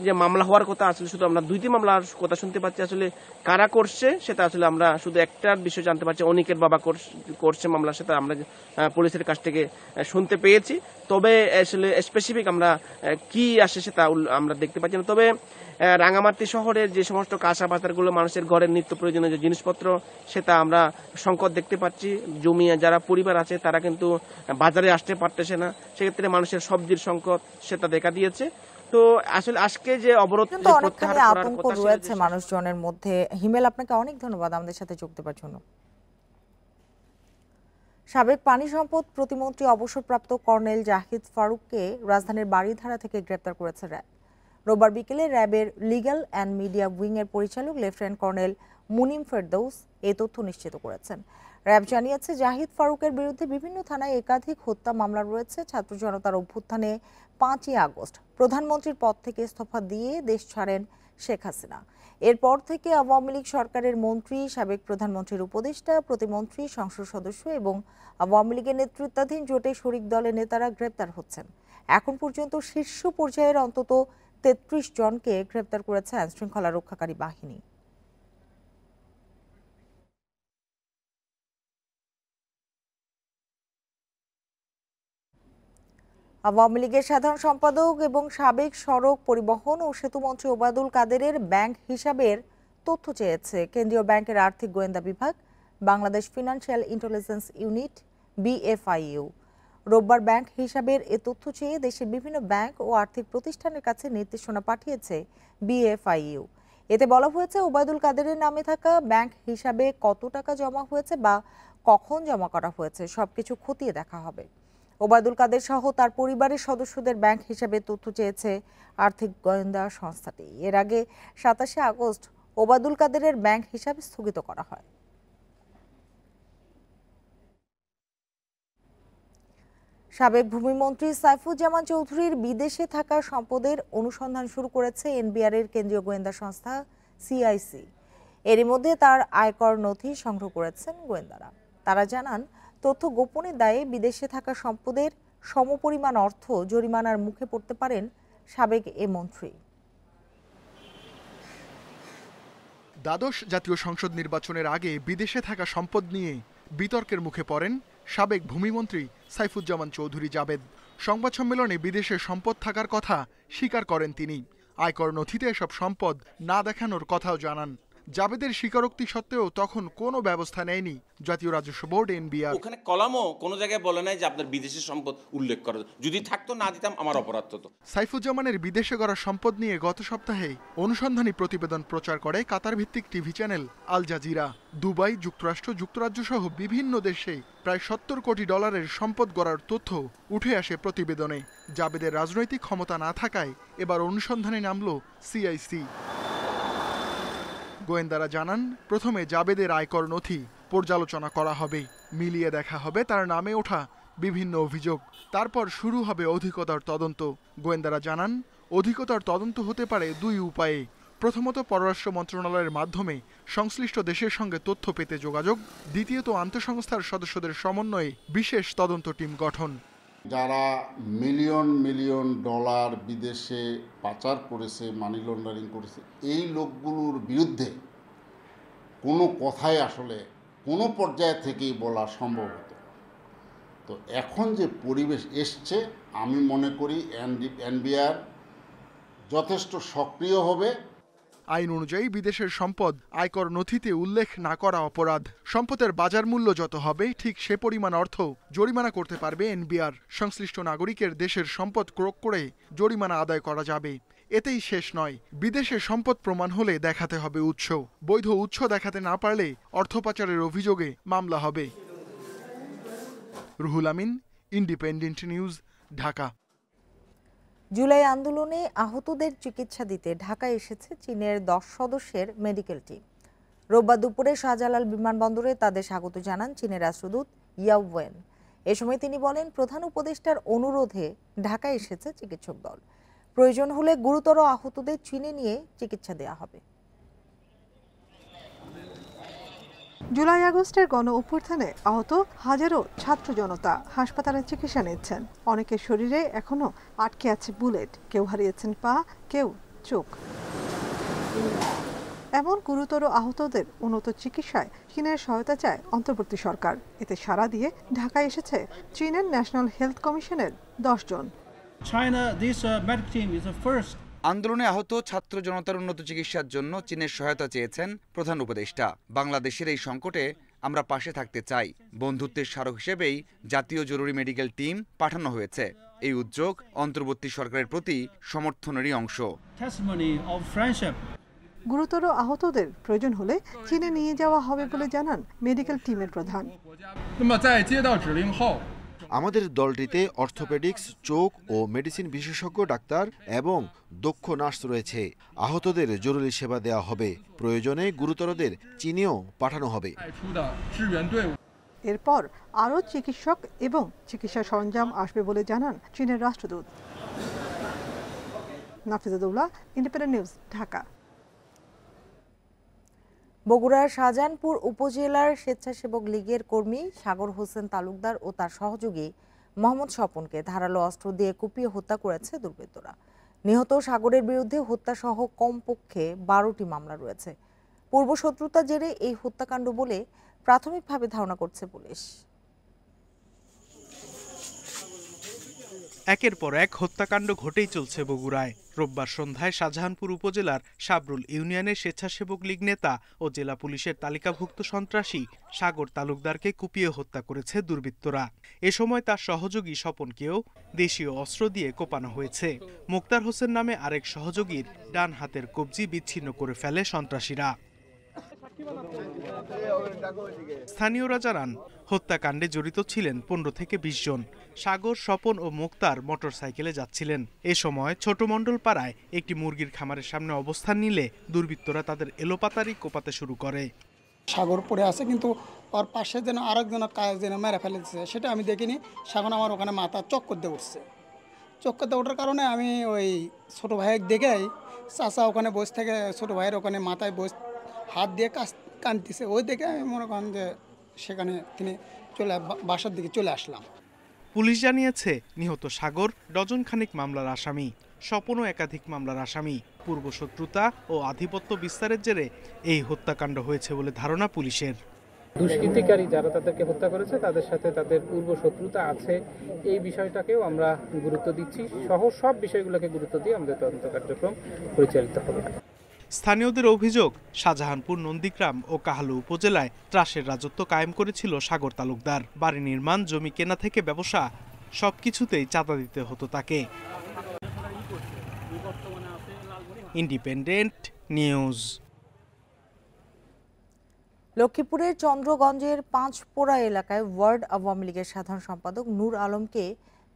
যে মামলা হওয়ার কথা, আসলে শুধু আমরা 2টি মামলার কথা শুনতে পাচ্ছি। আসলে কারা করছে সেটা আসলে আমরা শুধু একটার বিষয় জানতে পারছি, অনিকের বাবা করছে মামলা, সেটা আমরা পুলিশের কাছ থেকে শুনতে পেয়েছি। তবে আসলে স্পেসিফিক আমরা কি আসে সেটা আমরা দেখতে পাচ্ছি না। তবে রাঙ্গামাটি শহরের যে সমস্ত কাঁচা বাজারগুলো মানুষের ঘরের নিত্য প্রয়োজনীয় যে জিনিসপত্র, সেটা আমরা সংকট দেখতে পাচ্ছি। জমি যারা পরিবার আছে তারা কিন্তু বাজারে আসতে পারতেছে না, সেক্ষেত্রে মানুষের সবজির সংকট সেটা দেখা দিয়েছে। তো আসলে আজকে যে অবরোধ অনেকখানি আতঙ্ক রয়েছে মানুষজনের মধ্যে। হিমেল, আপনাকে অনেক ধন্যবাদ আমাদের সাথে যোগ দেওয়ার জন্য। সাবেক পানি সম্পদ প্রতিমন্ত্রী অবসরপ্রাপ্ত কর্নেল জাহিদ ফারুককে রাজধানীর বাড়িধারা থেকে গ্রেপ্তার করেছে র্যাব। রোববার বিকেলে র্যাবের লিগ্যাল অ্যান্ড মিডিয়া উইং এর পরিচালক লেফটেন্যান্ট কর্নেল মুনিম ফেরদৌস এই তথ্য নিশ্চিত করেছেন। র্যাব জানিয়েছে জাহিদ ফারুকের বিরুদ্ধে বিভিন্ন থানায় একাধিক হত্যা মামলা রয়েছে। ছাত্র জনতার অভ্যুত্থানে 5ই আগস্ট প্রধানমন্ত্রীর পদ থেকে ইস্তফা দিয়ে দেশ ছাড়েন শেখ হাসিনা। এরপর থেকে আওয়ামী লীগ সরকারের মন্ত্রী, সাবেক প্রধানমন্ত্রীর উপদেষ্টা, প্রতিমন্ত্রী, সংসদ সদস্য এবং আওয়ামী লীগের নেতৃত্বাধীন জোটে শরিক দলের নেতারা গ্রেপ্তার হচ্ছেন। এখন পর্যন্ত শীর্ষ পর্যায়ের অন্তত 33 জনকে গ্রেপ্তার করেছে আইনশৃঙ্খলা রক্ষাকারী বাহিনী। আওয়ামী লীগের সাধারণ সম্পাদক এবং সাবেক সড়ক পরিবহন ও সেতুমন্ত্রী ওবায়দুল কাদেরের ব্যাংক হিসাবের তথ্য চেয়েছে কেন্দ্রীয় ব্যাংকের আর্থিক গোয়েন্দা বিভাগ, Bangladesh financial intelligence unit BFIU। রোববার ব্যাংক হিসাবের এ তথ্য চেয়ে দেশের বিভিন্ন ব্যাংক ও আর্থিক প্রতিষ্ঠানের কাছে নির্দেশনা পাঠিয়েছে BFIU। এতে বলা হয়েছে, ওবায়দুল কাদেরের নামে থাকা ব্যাংক হিসাবে কত টাকা জমা হয়েছে বা কখন জমা করা হয়েছে সবকিছু খতিয়ে দেখা হবে। ওবায়দুল কাদের সহ তার পরিবারের সদস্যদের ব্যাংক হিসাবে তথ্য চেয়েছে আর্থিক গোয়েন্দা সংস্থাটি। এর আগে 27 আগস্ট ওবায়দুল কাদেরের ব্যাংক হিসাব স্থগিত করা হয়। সাবেক ভূমিমন্ত্রী সাইফুজ্জামান চৌধুরীর বিদেশে থাকা সম্পদের অনুসন্ধান শুরু করেছে NBR এর কেন্দ্রীয় গোয়েন্দা সংস্থা CIC। এরই মধ্যে তার আয়কর নথি সংগ্রহ করেছেন গোয়েন্দারা। তারা জানান, তথ্য গোপনের দায়ে বিদেশে থাকা সম্পদের সমপরিমাণ অর্থ জরিমানার মুখে পড়তে পারেন সাবেক এ মন্ত্রী। দ্বাদশ জাতীয় সংসদ নির্বাচনের আগে বিদেশে থাকা সম্পদ নিয়ে বিতর্কের মুখে পড়েন সাবেক ভূমিমন্ত্রী সাইফুজ্জামান চৌধুরী জাবেদ। সংবাদ সম্মেলনে বিদেশে সম্পদ থাকার কথা স্বীকার করেন তিনি। আয়কর নথিতে এসব সম্পদ না দেখানোর কথাও জানান। জাবেদের স্বীকারোক্তি সত্ত্বেও তখন কোনো ব্যবস্থা নেয়নি জাতীয় রাজস্ব বোর্ড NBR। ওখানে কলামও কোনো জায়গায় বলে নাই যে আপনার বিদেশি সম্পদ উল্লেখ করা, যদি থাকতো না দিতাম আমার অপরাধ হতো। সাইফুজ্জামানের বিদেশে গড়া সম্পদ নিয়ে গত সপ্তাহে অনুসন্ধানী প্রতিবেদন প্রচার করে কাতার ভিত্তিক TV channel Al Jazeera. Dubai, যুক্তরাষ্ট্র, যুক্তরাজ্য সহ বিভিন্ন দেশে প্রায় $70 কোটি সম্পদ গড়ার তথ্য উঠে আসে প্রতিবেদনে। জাবেদের রাজনৈতিক ক্ষমতা না থাকায় এবার অনুসন্ধানে নামল CIC। গোয়েন্দারা জানান, প্রথমে জাবেদের আয়কর নথি পর্যালোচনা করা হবে, মিলিয়ে দেখা হবে তার নামে ওঠা বিভিন্ন অভিযোগ। তারপর শুরু হবে অধিকতর তদন্ত। গোয়েন্দারা জানান, অধিকতর তদন্ত হতে পারে দুই উপায়ে। প্রথমত, পররাষ্ট্র মন্ত্রণালয়ের মাধ্যমে সংশ্লিষ্ট দেশের সঙ্গে তথ্য পেতে যোগাযোগ। দ্বিতীয়ত, আন্তঃসংস্থার সদস্যদের সমন্বয়ে বিশেষ তদন্ত টিম গঠন। যারা মিলিয়ন মিলিয়ন ডলার বিদেশে পাচার করেছে, মানি লন্ডারিং করেছে, এই লোকগুলোর বিরুদ্ধে কোনো কথাই আসলে কোনো পর্যায়ে থেকেই বলা সম্ভব হতো। তো এখন যে পরিবেশ এসছে, আমি মনে করি NBR যথেষ্ট সক্রিয় হবে। আইন অনুযায়ী বিদেশের সম্পদ আয়কর নথিতে উল্লেখ না করা অপরাধ। সম্পদের বাজার মূল্য যত হবে ঠিক সে পরিমাণ অর্থ জরিমানা করতে পারবে NBR। সংশ্লিষ্ট নাগরিকের দেশের সম্পদ ক্রয় করে জরিমানা আদায় করা যাবে। এতেই শেষ নয়, বিদেশে সম্পদ প্রমাণ হলে দেখাতে হবে উৎস। বৈধ উৎস দেখাতে না পারলে অর্থ পাচারের অভিযোগে মামলা হবে। Ruhul Amin, independent news, Dhaka. জুলাই আন্দোলনে আহতদের চিকিৎসা দিতে ঢাকায় এসেছে চীনের 10 সদস্যের মেডিকেল টিম। রোববার দুপুরে শাহজালাল বিমানবন্দরে তাদের স্বাগত জানান চীনের রাষ্ট্রদূত ইয়াও ওয়েন। এ সময় তিনি বলেন, প্রধান উপদেষ্টার অনুরোধে ঢাকায় এসেছে চিকিৎসক দল। প্রয়োজন হলে গুরুতর আহতদের চীনে নিয়ে চিকিৎসা দেওয়া হবে। জুলাই আগস্টের গণ অভ্যুত্থানে আহত হাজারো ছাত্র জনতা হাসপাতালে চিকিৎসা নিচ্ছেন। অনেকের শরীরে এখনো আটকে আছে বুলেট, কেউ হারিয়েছেন পা, কেউ চোখ। এমন গুরুতর আহতদের উন্নত চিকিৎসায় চীনের সহায়তা চায় অন্তর্বর্তী সরকার। এতে সাড়া দিয়ে ঢাকায় এসেছে চীনের ন্যাশনাল হেলথ কমিশনের 10 জন। আন্দোলনে আহত ছাত্র জনতার উন্নত চিকিৎসার জন্য চীনের সহায়তা চেয়েছেন প্রধান উপদেষ্টা। বাংলাদেশের এই সংকটে আমরা পাশে থাকতে চাই। বন্ধুত্বের স্মারক হিসেবেই জাতীয় জরুরি মেডিকেল টিম পাঠানো হয়েছে। এই উদ্যোগ অন্তর্বর্তী সরকারের প্রতি সমর্থনেরই অংশ। গুরুতর আহতদের প্রয়োজন হলে চীনে নিয়ে যাওয়া হবে বলে জানান মেডিকেল টিমের প্রধান। আমাদের দলটিতে অর্থোপেডিক্স, চোখ ও মেডিসিন বিশেষজ্ঞ ডাক্তার এবং দক্ষ নার্স রয়েছে। আহতদের জরুরি সেবা দেওয়া হবে। প্রয়োজনে গুরুতরদের চীনেও পাঠানো হবে। এরপর আরও চিকিৎসক এবং চিকিৎসা সরঞ্জাম আসবে বলে জানান চীনের রাষ্ট্রদূত। নাফিজাতুল্লাহ, ইন্ডিপেন্ডেন্ট নিউজ, ঢাকা। বগুড়ার শাহজাহানপুর উপজেলার স্বেচ্ছাসেবক লীগের কর্মী সাগর হোসেন তালুকদার ও তার সহযোগী মোহাম্মদ স্বপনকে ধারালো অস্ত্র দিয়ে কুপিয়ে হত্যা করেছে দুর্বৃত্তরা। নিহত সাগরের বিরুদ্ধে হত্যাসহ কমপক্ষে 12টি মামলা রয়েছে। পূর্বশত্রুতার জেরে এই হত্যাকাণ্ড বলে প্রাথমিকভাবে ধারণা করছে পুলিশ। একের পর এক হত্যাকাণ্ড ঘটেই চলছে বগুড়ায়। রোববার সন্ধ্যায় শাহজাহানপুর উপজেলার সাবরুল ইউনিয়নের স্বেচ্ছাসেবক লীগ নেতা ও জেলা পুলিশের তালিকাভুক্ত সন্ত্রাসী সাগর তালুকদারকে কুপিয়ে হত্যা করেছে দুর্বৃত্তরা। এ সময় তার সহযোগী স্বপনকেও দেশীয় অস্ত্র দিয়ে কোপানো হয়েছে। মোক্তার হোসেন নামে আরেক সহযোগীর ডান হাতের কবজি বিচ্ছিন্ন করে ফেলে সন্ত্রাসীরা। স্থানীয়রা জানান, হত্যাকাণ্ডে জড়িত ছিলেন 15 থেকে 20 জন। সাগর, স্বপন ও মোক্তার মোটরসাইকেলে যাচ্ছিলেন। এ সময় ছোট মণ্ডল পাড়ায় একটি মুরগির খামারের সামনে অবস্থান নিলে দুর্বৃত্তরা তাদের এলোপাতাড়ি কোপাতে শুরু করে। সাগর পড়ে আছে, কিন্তু ওর পাশে যেন আরেকজনের কাজ যেন মেরে ফেলেছে সেটা আমি দেখিনি। সাগর আমার ওখানে মাথা চক্কর দিয়ে উঠছে। চক্কর দিয়ে ওঠার কারণে আমি ওই ছোটো ভাইয়ের দেখেই চাচা ওখানে বসে থেকে ছোটো ভাইয়ের ওখানে মাথায় হাত দিয়ে কাঁদতেছে, ওই দেখে আমি মনে করেন যে সেখানে তিনি বাসার দিকে চলে আসলাম। পুলিশ জানিয়েছে, নিহত সাগর ডজন খানিক মামলার আসামি, স্বপনও একাধিক মামলার আসামি। পূর্বশত্রুতা ও আধিপত্য বিস্তারের জেরে এই হত্যাকাণ্ড হয়েছে বলে ধারণা পুলিশের। দুষ্কৃতিকারী যারা তাদেরকে হত্যা করেছে তাদের সাথে তাদের পূর্ব শত্রুতা আছে, এই বিষয়টাকেও আমরা গুরুত্ব দিচ্ছি সহ সব বিষয়গুলোকে গুরুত্ব দিয়ে আমাদের তদন্ত কার্যক্রম পরিচালিত হবে। স্থানীয়দের অভিযোগ, শাহজাহানপুর, নন্দীগ্রাম ও কাহালু উপজেলায় ত্রাসের রাজত্ব কায়েম করেছিল সাগর তালুকদার। বাড়ি নির্মাণ, জমি কেনা থেকে ব্যবসা সবকিছুতেই চাঁদা দিতে হতো তাকে। Independent news. লক্ষ্মীপুরের চন্দ্রগঞ্জের পাঁচপোড়া এলাকায় ওয়ার্ড আওয়ামী লীগের সাধারণ সম্পাদক নূর আলমকে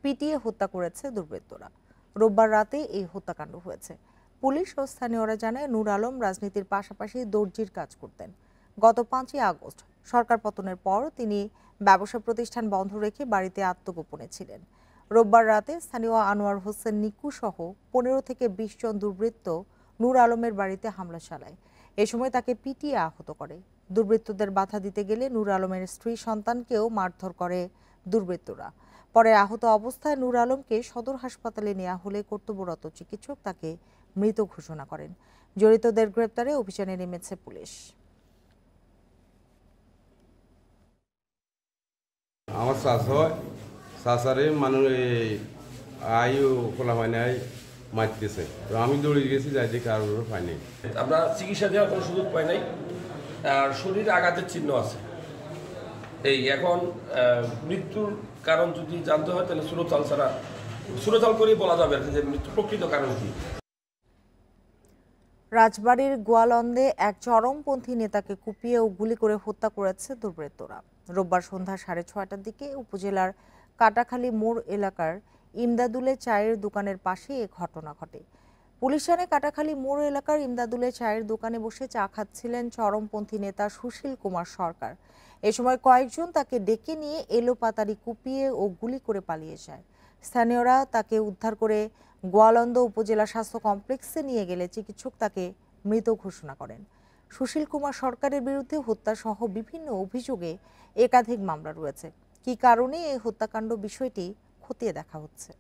পিটিয়ে হত্যা করেছে দুর্বৃত্তরা। রোববার রাতে এই হত্যাকাণ্ড হয়েছে। পুলিশ ও স্থানীয়রা জানায়, নূর আলম রাজনীতির পাশাপাশি দর্জির কাজ করতেন। গত 5ই আগস্ট সরকার পতনের পর তিনি ব্যবসা প্রতিষ্ঠান বন্ধ রেখে বাড়িতে আত্মগোপনে ছিলেন। রোববার রাতে স্থানীয় আনোয়ার হোসেন নিকু সহ 15 থেকে 20 জন দুর্বৃত্ত নূর আলমের বাড়িতে হামলা চালায়। এ সময় তাকে পিটিয়ে আহত করে। দুর্বৃত্তদের বাধা দিতে গেলে নূর আলমের স্ত্রী সন্তানকেও মারধর করে দুর্বৃত্তরা। পরে আহত অবস্থায় নূর আলমকে সদর হাসপাতালে নেওয়া হলে কর্তব্যরত চিকিৎসক তাকে মৃত ঘোষণা করেন। জড়িতদের গ্রেপ্তারে অভিযানে নেমেছে পুলিশ। আমার শাসারে মানুষ আয়ু খোলা হয় নাই মারতেছে, তো আমি দৌড়ে গেছি, যাই দেখি কারোর পাইনি। আমরা চিকিৎসা দেওয়ার কোনো সুযোগ পাই নাই, আর শরীরে আঘাতের চিহ্ন আছে। এই এখন মৃত্যুর কারণ যদি জানতে হয় তাহলে সুরতাল করেই বলা যাবে যে মৃত্যু প্রকৃত কারণ কি। রাজবাড়ীর গোয়ালন্দে এক চরমপন্থী নেতাকে কুপিয়ে ও গুলি করে হত্যা করেছে দুর্বৃত্তরা। রোববার সন্ধ্যা 6:30টার দিকে উপজেলার কাটাখালী মোড় এলাকার ইমদাদুলে চায়ের দোকানের পাশে এ ঘটনা ঘটে। পুলিশ জানায়, কাটাখালী মোড় এলাকার ইমদাদুলে চায়ের দোকানে বসে চা খাচ্ছিলেন চরমপন্থী নেতা সুশীল কুমার সরকার। এ সময় কয়েকজন তাকে ডেকে নিয়ে এলোপাতাড়ি কুপিয়ে ও গুলি করে পালিয়ে যায়। স্থানীয়রা তাকে উদ্ধার করে গোয়ালন্দ উপজেলা স্বাস্থ্য কমপ্লেক্সে নিয়ে গেলে চিকিৎসক তাকে মৃত ঘোষণা করেন। সুশীল কুমার সরকারের বিরুদ্ধে হত্যা সহ বিভিন্ন অভিযোগে একাধিক মামলা রয়েছে। কী কারণে এই হত্যাকাণ্ড বিষয়টি খতিয়ে দেখা হচ্ছে।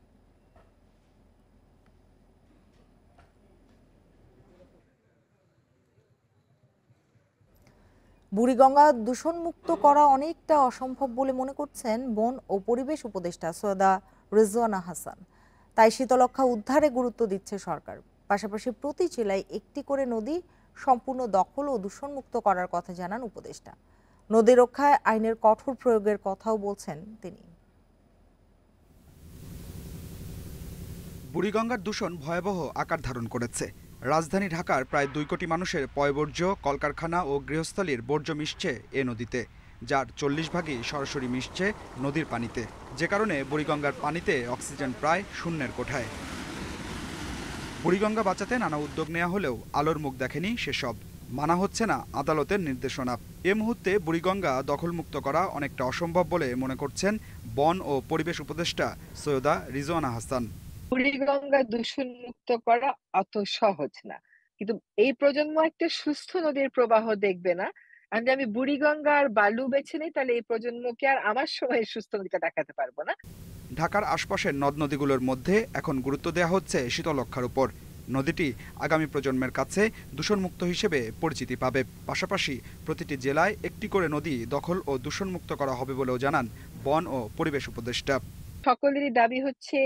বুড়িগঙ্গা দূষণমুক্ত করা অনেকটা অসম্ভব বলে মনে করছেন বন ও পরিবেশ উপদেষ্টা সৈয়দা রিজওয়ানা হাসান। তাই শীতলক্ষা উদ্ধারে গুরুত্ব দিচ্ছে সরকার। পাশাপাশি প্রতি জেলায় একটি করে নদী সম্পূর্ণ দখল ও দূষণমুক্ত করার কথা জানান উপদেষ্টা। নদী রক্ষায় আইনের কঠোর প্রয়োগের কথাও বলছেন তিনি। বুড়িগঙ্গার দূষণ ভয়াবহ আকার ধারণ করেছে। রাজধানী ঢাকার প্রায় 2 কোটি মানুষের পয়বর্জ্য, কলকারখানা ও গৃহস্থালির বর্জ্য মিশছে এ নদীতে, যার 40 ভাগই সরাসরি মিশছে নদীর পানিতে, যে কারণে বুড়িগঙ্গার পানিতে অক্সিজেন প্রায় শূন্যের কোঠায়। বুড়িগঙ্গা বাঁচাতে নানা উদ্যোগ নেওয়া হলেও আলোর মুখ দেখেনি সেসব। মানা হচ্ছে না আদালতের নির্দেশনা। এ মুহূর্তে বুড়িগঙ্গা দখলমুক্ত করা অনেকটা অসম্ভব বলে মনে করছেন বন ও পরিবেশ উপদেষ্টা সৈয়দা রিজওয়ানা হাসান। বুড়িগঙ্গা দূষণ মুক্ত করা অত সহজ না, কিন্তু এই প্রজন্ম একটা সুস্থ নদীর প্রবাহ দেখবে না। আমি বুড়িগঙ্গার বালু বেছে নিই, তাহলে এই প্রজন্মকে আর আমার সময় সুস্থ নদীটা দেখাতে পারবো না। ঢাকার আশপাশের নদ নদীগুলোর মধ্যে এখন গুরুত্ব দেওয়া হচ্ছে শীতলক্ষার উপর। নদীটি আগামী প্রজন্মের কাছে দূষণমুক্ত হিসেবে পরিচিতি পাবে। পাশাপাশি প্রতিটি জেলায় একটি করে নদী দখল ও দূষণমুক্ত করা হবে বলেও জানান বন ও পরিবেশ উপদেষ্টা। সকলেরই দাবি হচ্ছে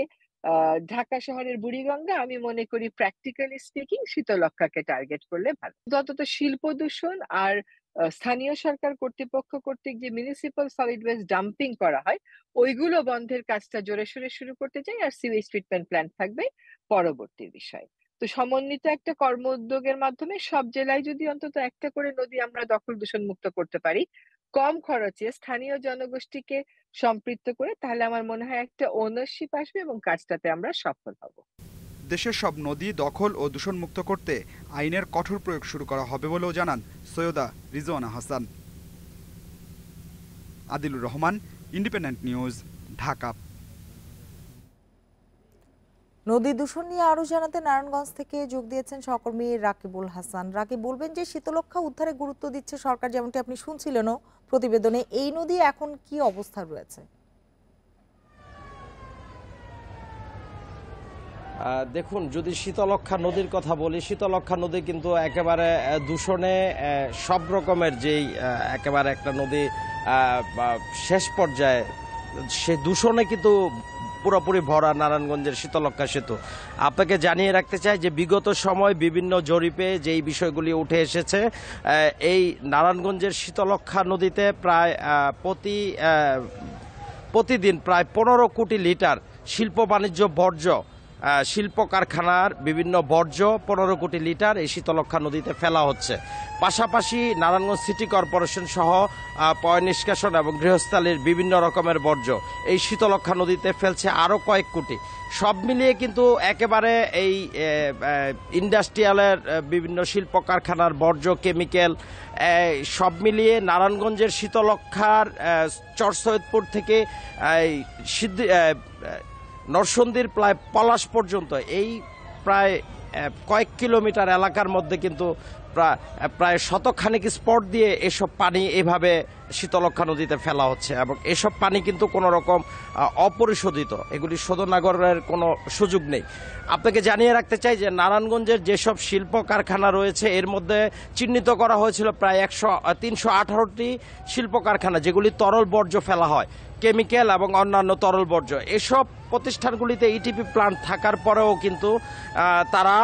ঢাকা শহরের বুড়িগঙ্গা আমি মনে করি প্র্যাকটিক্যালি স্পিকিং শীতলক্ষ্যাকে টার্গেট করলে ভালো। অন্তত শিল্প দূষণ আর স্থানীয় সরকার কর্তৃপক্ষ কর্তৃক যে মিউনিসিপাল সলিড ওয়েস্ট ডাম্পিং করা হয় ওইগুলো বন্ধের কাজটা জোরে সোরে শুরু করতে চাই, আর সিওয়েজ ট্রিটমেন্ট প্ল্যান্ট থাকবে পরবর্তী বিষয়। তো সমন্বিত একটা কর্ম উদ্যোগের মাধ্যমে সব জেলায় যদি অন্তত একটা করে নদী আমরা দখল দূষণ মুক্ত করতে পারি কম খরচে স্থানীয় জনগোষ্ঠীকে সম্পৃক্ত করে, তাহলে আমার মনে হয় একটা ওনারশিপ আসবে এবং কাজটাতে আমরা সফল হব। দেশের সব নদী দখল ও দূষণমুক্ত করতে আইনের কঠোর প্রয়োগ শুরু করা হবে বলেও জানান সৈয়দা রিজওয়ানা হাসান। Adilur Rahman, independent news, Dhaka. নদী দূষণ নিয়ে আরো জানাতে নারায়ণগঞ্জ থেকে যোগ দিয়েছেন সহকর্মী রাকিবুল হাসান। রাকিব, বলবেন যে শীতলক্ষ্যা উদ্ধারে গুরুত্ব দিচ্ছে সরকার, যেমনটি আপনি শুনছিলেনও প্রতিবেদনে, এই নদী এখন কি অবস্থা রয়েছে? দেখুন, যদি শীতলক্ষ্যা নদীর কথা বলি, শীতলক্ষ্যা নদী কিন্তু একেবারে দূষণে সব রকমের যেই একেবারে একটা নদী শেষ পর্যায়ে, সে দূষণে কিন্তু পুরোপুরি ভরা নারায়ণগঞ্জের শীতলক্ষ্যা সেতু। আপনাকে জানিয়ে রাখতে চাই যে বিগত সময় বিভিন্ন জরিপে যেই বিষয়গুলি উঠে এসেছে, এই নারায়ণগঞ্জের শীতলক্ষ্যা নদীতে প্রায় প্রতিদিন প্রায় 15 কোটি লিটার শিল্প বাণিজ্য বর্জ্য, শিল্প কারখানার বিভিন্ন বর্জ্য 15 কোটি লিটার এই শীতলক্ষ্যা নদীতে ফেলা হচ্ছে। পাশাপাশি নারায়ণগঞ্জ সিটি কর্পোরেশন সহ পয় নিষ্কাশন এবং গৃহস্থালির বিভিন্ন রকমের বর্জ্য এই শীতলক্ষ্যা নদীতে ফেলছে আরও কয়েক কোটি। সব মিলিয়ে কিন্তু একেবারে এই ইন্ডাস্ট্রিয়ালের বিভিন্ন শিল্প কারখানার বর্জ্য, কেমিক্যাল সব মিলিয়ে নারায়ণগঞ্জের শীতলক্ষ্যার চরসৈয়দপুর থেকে নরসন্দির প্রায় পলাশ পর্যন্ত এই প্রায় কয়েক কিলোমিটার এলাকার মধ্যে কিন্তু প্রায় শতখানিক স্পট দিয়ে এসব পানি এভাবে শীতলক্ষ্যা নদীতে ফেলা হচ্ছে এবং এসব পানি কিন্তু কোনো রকম অপরিশোধিত, এগুলি শোধনাগারের কোনো সুযোগ নেই। আপনাকে জানিয়ে রাখতে চাই যে নারায়ণগঞ্জের যেসব শিল্প কারখানা রয়েছে এর মধ্যে চিহ্নিত করা হয়েছিল প্রায় 318টি শিল্প কারখানা, যেগুলি তরল বর্জ্য ফেলা হয়, কেমিক্যাল এবং অন্যান্য তরল বর্জ্য। এসব প্রতিষ্ঠানগুলিতে ইটিপি প্ল্যান্ট থাকার পরেও কিন্তু তারা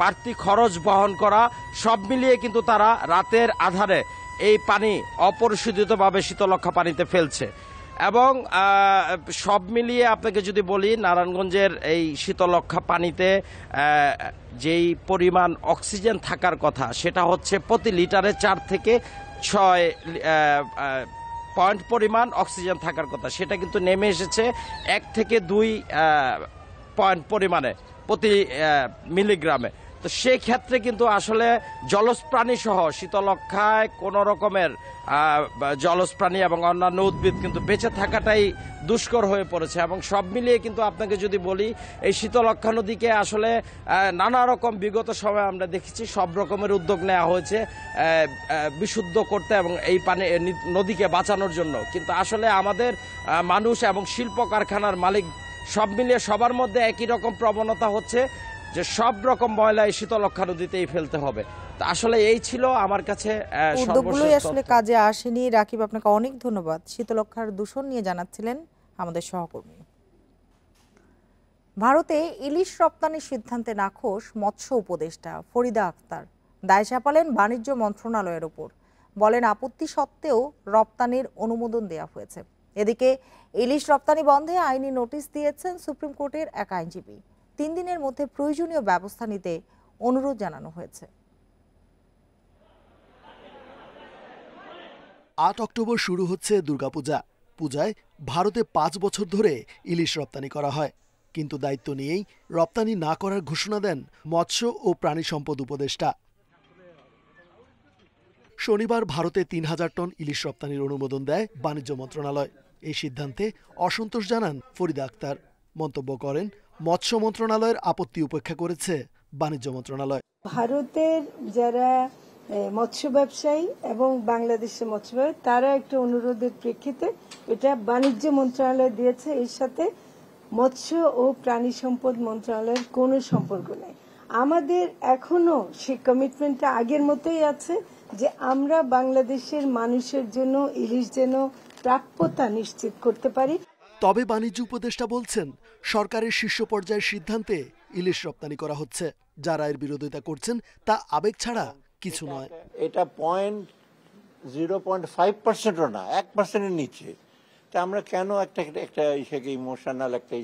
বাড়তি খরচ বহন করা, সব মিলিয়ে কিন্তু তারা রাতের আধারে এই পানি অপরিশোধিতভাবে শীতলক্ষ্যা পানিতে ফেলছে। এবং সব মিলিয়ে আপনাকে যদি বলি, নারায়ণগঞ্জের এই শীতলক্ষ্যা পানিতে যেই পরিমাণ অক্সিজেন থাকার কথা সেটা হচ্ছে প্রতি লিটারে 4 থেকে 6 পয়েন্ট পরিমাণ অক্সিজেন থাকার কথা, সেটা কিন্তু নেমে এসেছে 1 থেকে 2 পয়েন্ট পরিমাণে প্রতি মিলিগ্রামে। তো সেই ক্ষেত্রে কিন্তু আসলে জলজ প্রাণী সহ শীতলক্ষ্যায় কোনো রকমের জলজ প্রাণী এবং অন্যান্য উদ্ভিদ কিন্তু বেঁচে থাকাটাই দুষ্কর হয়ে পড়েছে। এবং সব মিলিয়ে কিন্তু আপনাকে যদি বলি, এই শীতলক্ষ্যা নদীকে আসলে নানা রকম বিগত সময়ে আমরা দেখেছি সব রকমের উদ্যোগ নেওয়া হয়েছে বিশুদ্ধ করতে এবং এই পানি নদীকে বাঁচানোর জন্য, কিন্তু আসলে আমাদের মানুষ এবং শিল্প কারখানার মালিক সব মিলিয়ে সবার মধ্যে একই রকম প্রবণতা হচ্ছে যে সব রকম ময়লা এই শীতলক্ষ্যা নদীতেই ফেলতে হবে। তা আসলে এই ছিল আমার কাছে উদ্যোগগুলোই আসলে কাজে আসেনি। রাকিব, আপনাকে অনেক ধন্যবাদ। শীতলক্ষ্যার দূষণ নিয়ে জানাচ্ছিলেন আমাদের সহকর্মী। ভারতে ইলিশ রপ্তানির সিদ্ধান্তে নাখোশ মৎস্য উপদেষ্টা ফরিদা আক্তার। দায় চাপালেন বাণিজ্য মন্ত্রণালয়ের উপর, বলেন আপত্তি সত্ত্বেও রপ্তানির অনুমোদন দেওয়া হয়েছে। এদিকে ইলিশ রপ্তানি বন্ধে আইনি নোটিশ দিয়েছেন সুপ্রিম কোর্টের এক আইনজীবী। 3 দিনের মধ্যে প্রয়োজনীয় ব্যবস্থা নিতে অনুরোধ জানানো হয়েছে। 8 অক্টোবর শুরু হচ্ছে দুর্গাপূজা। পূজায় ভারতে 5 বছর ধরে ইলিশ রপ্তানি করা হয়, কিন্তু দায়িত্ব নিয়েই রপ্তানি না করার ঘোষণা দেন মৎস্য ও প্রাণী সম্পদ উপদেষ্টা। শনিবার ভারতে 3000 টন ইলিশ রপ্তানির অনুমোদন দেয় বাণিজ্য মন্ত্রণালয়। এই সিদ্ধান্তে অসন্তোষ জানান ফরিদা আক্তার। মন্তব্য করেন, মৎস্য মন্ত্রণালয়ের আপত্তি উপেক্ষা করেছে বাণিজ্য মন্ত্রণালয়। ভারতের যারা মৎস্য ব্যবসায়ী এবং বাংলাদেশের মৎস্য ব্যবসায়ী তারা একটা অনুরোধের প্রেক্ষিতে এটা বাণিজ্য মন্ত্রণালয় দিয়েছে। এর সাথে মৎস্য ও প্রাণী সম্পদ মন্ত্রণালয়ের কোনো সম্পর্ক নেই। আমাদের এখনো সেই কমিটমেন্টটা আগের মতোই আছে যে আমরা বাংলাদেশের মানুষের জন্য ইলিশ যেন প্রাপ্যতা নিশ্চিত করতে পারি। তবে বাণিজ্য উপদেষ্টা বলছেন, সরকারের শীর্ষ পর্যায়ের সিদ্ধান্তে ইলিশ রপ্তানি করা হচ্ছে। যারা এর বিরোধিতা করছেন তা আবেগ ছাড়া কিছু নয়। এটা 0.5%ও না, 1%-এর নিচে। তা আমরা কেন একটা ইসেকে ইমোশনাল একটা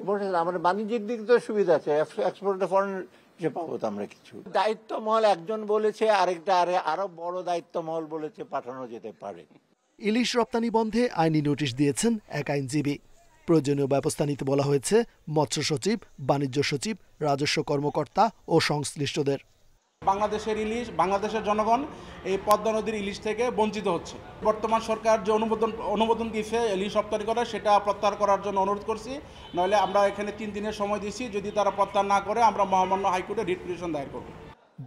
ইমোশনাল, আমরা বাণিজ্যিক দিক তো সুবিধা আছে, এক্সপোর্ট ফরেন যে পাবো তো আমরা কিছু। দায়িত্ব মহল একজন বলেছে, আরেকটা আরো বড় দায়িত্ব মহল বলেছে পাঠানো যেতে পারে। ইলিশ রপ্তানি বন্ধে আইনি নোটিশ দিয়েছেন এক আইনজীবী। প্রয়োজনীয় ব্যবস্থা নিতে বলা হয়েছে মৎস্য সচিব, বাণিজ্য সচিব, রাজস্ব কর্মকর্তা ও সংশ্লিষ্টদের। বাংলাদেশের ইলিশ, বাংলাদেশের জনগণ এই পদ্মা নদীর ইলিশ থেকে বঞ্চিত হচ্ছে। বর্তমান সরকার যে অনুমোদন দিয়েছে ইলিশ রপ্তানি করা, সেটা প্রত্যাহার করার জন্য অনুরোধ করছি। নইলে আমরা এখানে 3 দিনের সময় দিচ্ছি, যদি তারা প্রত্যাহার না করে আমরা মহামান্য হাইকোর্টে রিট পিটিশন দায়ের করব।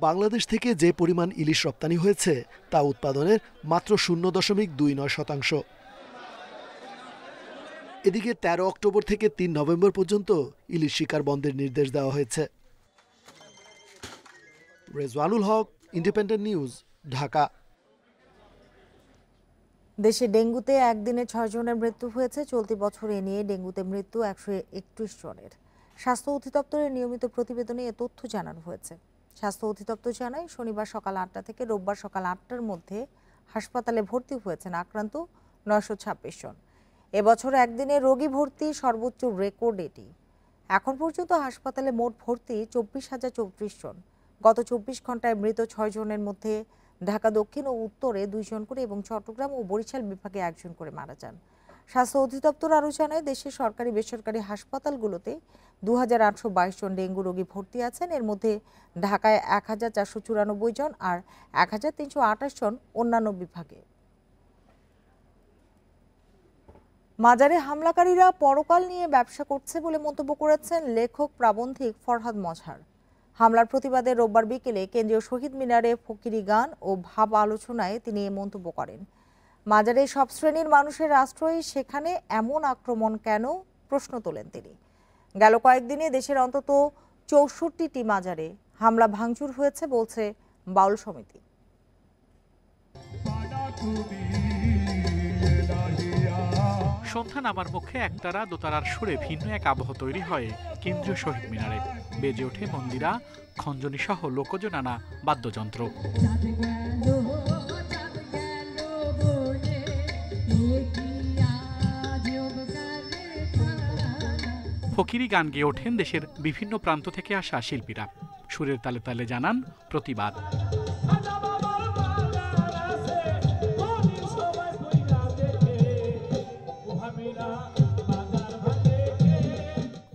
বাংলাদেশ থেকে যে পরিমাণ ইলিশ রপ্তানি হয়েছে তা উৎপাদনের মাত্র 0.29%। এদিকে 13 অক্টোবর থেকে 3 নভেম্বর পর্যন্ত ইলিশ শিকার বন্ধের নির্দেশ দেওয়া হয়েছে। রেজওয়ানুল হক, ইন্ডিপেন্ডেন্ট নিউজ, ঢাকা। দেশে ডেঙ্গুতে একদিনে 6 জনের মৃত্যু হয়েছে। চলতি বছর এ নিয়ে ডেঙ্গুতে মৃত্যু 131 জনের। স্বাস্থ্য অধিদপ্তরের নিয়মিত প্রতিবেদনে এ তথ্য জানানো হয়েছে। স্বাস্থ্য অধিদপ্তর জানায়, শনিবার সকাল 8টা থেকে রোববার সকাল 8টার মধ্যে হাসপাতালে ভর্তি হয়েছেন আক্রান্ত 926 জন। এবছর একদিনে রোগী ভর্তি সর্বোচ্চ রেকর্ড এটি। এখন পর্যন্ত হাসপাতালে মোট ভর্তি 24,034 জন। গত 24 ঘন্টায় মৃত 6 জনের মধ্যে ঢাকা দক্ষিণ ও উত্তরে 2 জন করে এবং চট্টগ্রাম ও বরিশাল বিভাগে 1 জন করে মারা যান। স্বাস্থ্য অধিদপ্তর আরও জানায়, দেশের সরকারি বেসরকারি হাসপাতালগুলোতে 2,822 জন ডেঙ্গু রোগী ভর্তি আছেন। এর মধ্যে ঢাকায় 1,494 জন আর 1,328 জন অন্যান্য বিভাগে। মাজারে হামলাকারীরা পরকাল নিয়ে ব্যবসা করছে বলে মন্তব্য করেছেন লেখক প্রাবন্ধিক ফরহাদ মজহার। হামলার প্রতিবাদে রোববার বিকেলে কেন্দ্রীয় শহীদ মিনারে ফকিরি গান ও ভাব আলোচনায় তিনি এই মন্তব্য করেন। মাজারে সব শ্রেণীর মানুষের আশ্রয়, সেখানে এমন আক্রমণ কেন, প্রশ্ন তোলেন তিনি। গেল কয়েকদিনে দেশের অন্তত 64টি মাজারে হামলা ভাঙচুর হয়েছে বলছে বাউল সমিতি। সন্ধ্যা নামার মুখে একতারা দোতারার সুরে ভিন্ন এক আবহ তৈরি হয় কেন্দ্রীয় শহীদ মিনারে। বেজে ওঠে মন্দিরা, খঞ্জনি সহ লোকজ নানা বাদ্যযন্ত্র। ফকিরি গান গেয়ে ওঠেন দেশের বিভিন্ন প্রান্ত থেকে আসা শিল্পীরা। সুরের তালে তালে জানান প্রতিবাদ।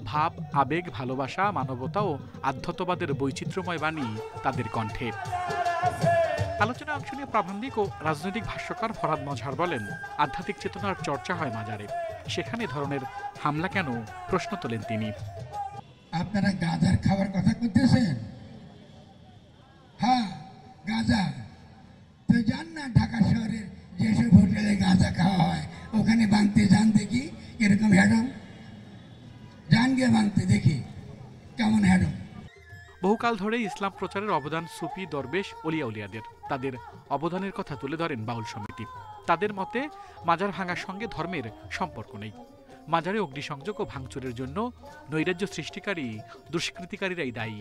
ভাব, আবেগ, ভালোবাসা, মানবতা ও আধ্যাত্মবাদের বৈচিত্র্যময় বাণী তাদের কণ্ঠে। আলোচনায় অংশ নিয়ে প্রাবন্ধিক ও রাজনৈতিক ভাষ্যকার ফরহাদ মজহার বলেন, আধ্যাত্মিক চেতনার চর্চা হয় মাজারে, সেখানে ধরনের হামলা কেন, প্রশ্ন তোলেন তিনি। আপনারা গাঁজার খাবার কথা করতেছেন? হ্যাঁ, গাঁজা তো যান না, ঢাকা শহরের যেসব হোটেলে গাঁজা খাওয়া হয় ওখানে ভাঙতে যান, দেখি এরকম হ্যাডম, যান গিয়ে ভাঙতে দেখি কেমন হ্যাডম। বহুকাল ধরে ইসলাম প্রচারের অবদান সুফি, দরবেশ, অলিয়া উলিয়াদের, তাদের অবদানের কথা তুলে ধরেন বাউল সমিতি। তাদের মতে মাজার ভাঙার সঙ্গে ধর্মের সম্পর্ক নেই। মাজারে অগ্নিসংযোগ ও ভাঙচুরের জন্য নৈরাজ্য সৃষ্টিকারী দুষ্কৃতিকারীরাই দায়ী।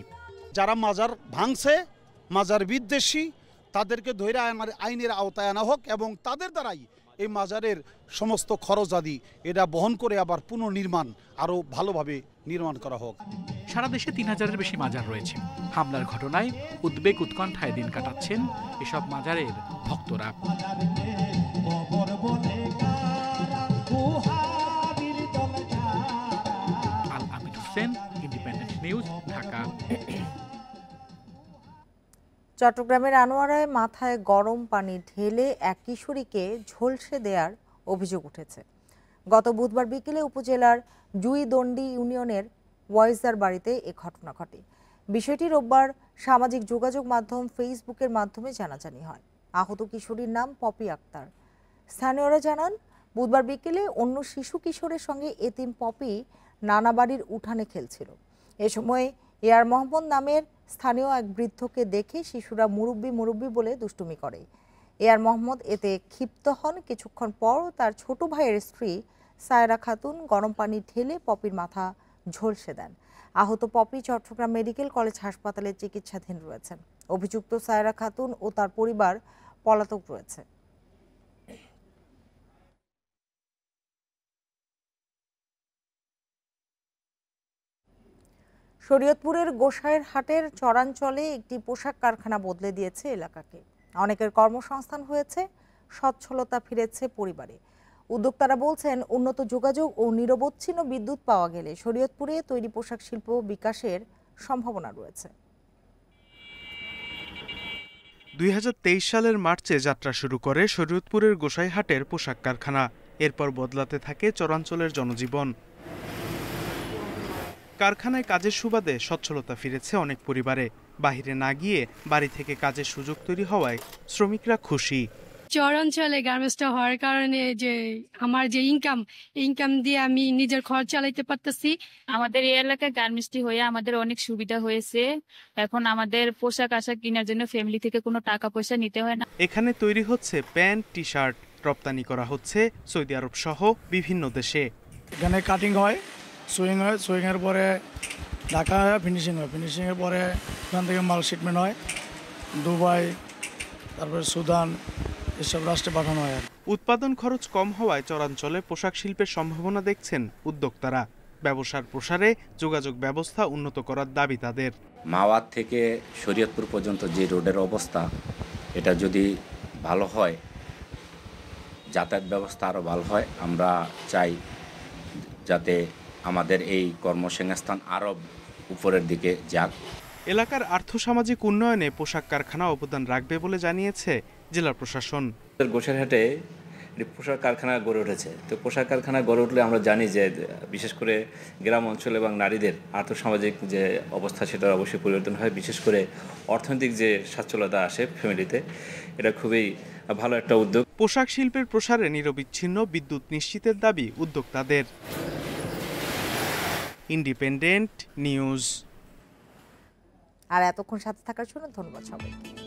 যারা মাজার ভাঙছে, মাজার বিদ্বেষী, তাদেরকে ধরে আইনের আওতায় আনা হোক এবং তাদের দ্বারাই এই মাজারের সমস্ত খরচ আদি এটা বহন করে আবার পুনর্নির্মাণ আরও ভালোভাবে নির্মাণ করা হোক। সারা দেশে 3000-এর বেশি মাজার রয়েছে। হামলার ঘটনায় উদ্বেগ উৎকণ্ঠায় দিন কাটাচ্ছেন এসব মাজারের ভক্তরা। আল আমিন হোসেন, ইন্ডিপেন্ডেন্ট নিউজ, ঢাকা। চট্টগ্রামের আনোয়ারায় মাথায় গরম পানি ঢেলে এক কিশোরীকে ঝলসে দেওয়ার অভিযোগ উঠেছে। গত বুধবার বিকেলে উপজেলার জুইদণ্ডী ইউনিয়নের ওয়াইজার বাড়িতে এ ঘটনা ঘটে। বিষয়টি রোববার সামাজিক যোগাযোগ মাধ্যম ফেসবুকের মাধ্যমে জানাজানি হয়। আহত কিশোরীর নাম পপি আক্তার। স্থানীয়রা জানান, বুধবার বিকেলে অন্য শিশু কিশোরের সঙ্গে এতিম পপি নানা বাড়ির উঠানে খেলছিল। এ সময় এয়ার মোহাম্মদ নামের স্থানীয় এক বৃদ্ধকে দেখে শিশুরা মুরব্বি মুরব্বি বলে দুষ্টুমি করে। এয়ার মোহাম্মদ এতে ক্ষিপ্ত হন। কিছুক্ষণ পর তার ছোট ভাইয়ের স্ত্রী সায়রা খাতুন গরম পানি ঢেলে পপির মাথা ঝলসে দেন। আহত পপি চট্টগ্রাম মেডিকেল কলেজ হাসপাতালে চিকিৎসাধীন রয়েছেন। অভিযুক্ত সায়রা খাতুন ও তার পরিবার পলাতক রয়েছে। শরীয়তপুরের গোসাইর হাটের চরাঞ্চলে একটি পোশাক কারখানা বদলে দিয়েছে এলাকাকে। অনেকের কর্মসংস্থান হয়েছে, সচ্ছলতা ফিরেছে পরিবারে। উদ্যোক্তারা বলছেন, উন্নত যোগাযোগ ও নিরবচ্ছিন্ন বিদ্যুৎ পাওয়া গেলে শরীয়তপুরে তৈরি পোশাক শিল্প বিকাশের সম্ভাবনা রয়েছে। 2023 সালের মার্চে যাত্রা শুরু করে শরীয়তপুরের গোসাইহাটের পোশাক কারখানা। এরপর বদলাতে থাকে চরাঞ্চলের জনজীবন। কারখানায় কাজের সুবাদে সচ্ছলতা ফিরেছে অনেক পরিবারে। বাহিরে না গিয়ে বাড়ি থেকে কাজের সুযোগ তৈরি হওয়ায় শ্রমিকরা খুশি। চরাঞ্চলে গার্মেন্টসটা হওয়ার কারণে যে আমার যে ইনকাম দিয়ে আমি নিজের খরচ চালাইতে পারতেছি। আমাদের এই এলাকায় গার্মেন্টসটি হয়ে আমাদের অনেক সুবিধা হয়েছে। এখন আমাদের পোশাক আশাক কেনার জন্য ফ্যামিলি থেকে কোনো টাকা পয়সা নিতে হয় না। এখানে তৈরি হচ্ছে প্যান্ট, টি শার্ট, রপ্তানি করা হচ্ছে সৌদি আরব সহ বিভিন্ন দেশে। এখানে কাটিং হয়, সুইং হয়, সুইংয়ের পরে ঢাকা হয়, ফিনিশিং হয়, ফিনিশিংয়ের পরে এখান থেকে মাল শিপমেন্ট হয় দুবাই, তারপরে সুদান, এসব রাষ্ট্রে পাঠানো হয়। উৎপাদন খরচ কম হওয়ায় চরাঞ্চলে পোশাক শিল্পের সম্ভাবনা দেখছেন উদ্যোক্তারা। ব্যবসার প্রসারে যোগাযোগ ব্যবস্থা উন্নত করার দাবি তাদের। মাওয়াত থেকে শরীয়তপুর পর্যন্ত যে রোডের অবস্থা, এটা যদি ভালো হয়, যাতায়াত ব্যবস্থা আরও ভালো হয়, আমরা চাই যাতে আমাদের এই কর্মসংস্থান আরও উপরের দিকে যাক। এলাকার আর্থসামাজিক উন্নয়নে পোশাক কারখানা অবদান রাখবে বলে জানিয়েছে জেলা প্রশাসন। গোসাইরহাটে পোশাক কারখানা গড়ে উঠেছে। তো পোশাক কারখানা গড়ে উঠলে আমরা জানি যে বিশেষ করে গ্রাম অঞ্চল এবং নারীদের আর্থসামাজিক যে অবস্থা সেটার অবশ্যই পরিবর্তন হয়। বিশেষ করে অর্থনৈতিক যে সচ্ছলতা আসে ফ্যামিলিতে, এটা খুবই ভালো একটা উদ্যোগ। পোশাক শিল্পের প্রসারে নিরবিচ্ছিন্ন বিদ্যুৎ নিশ্চিতের দাবি উদ্যোক্তাদের। Independent news. আর এতক্ষণ সাথে থাকার জন্য ধন্যবাদ সবাইকে।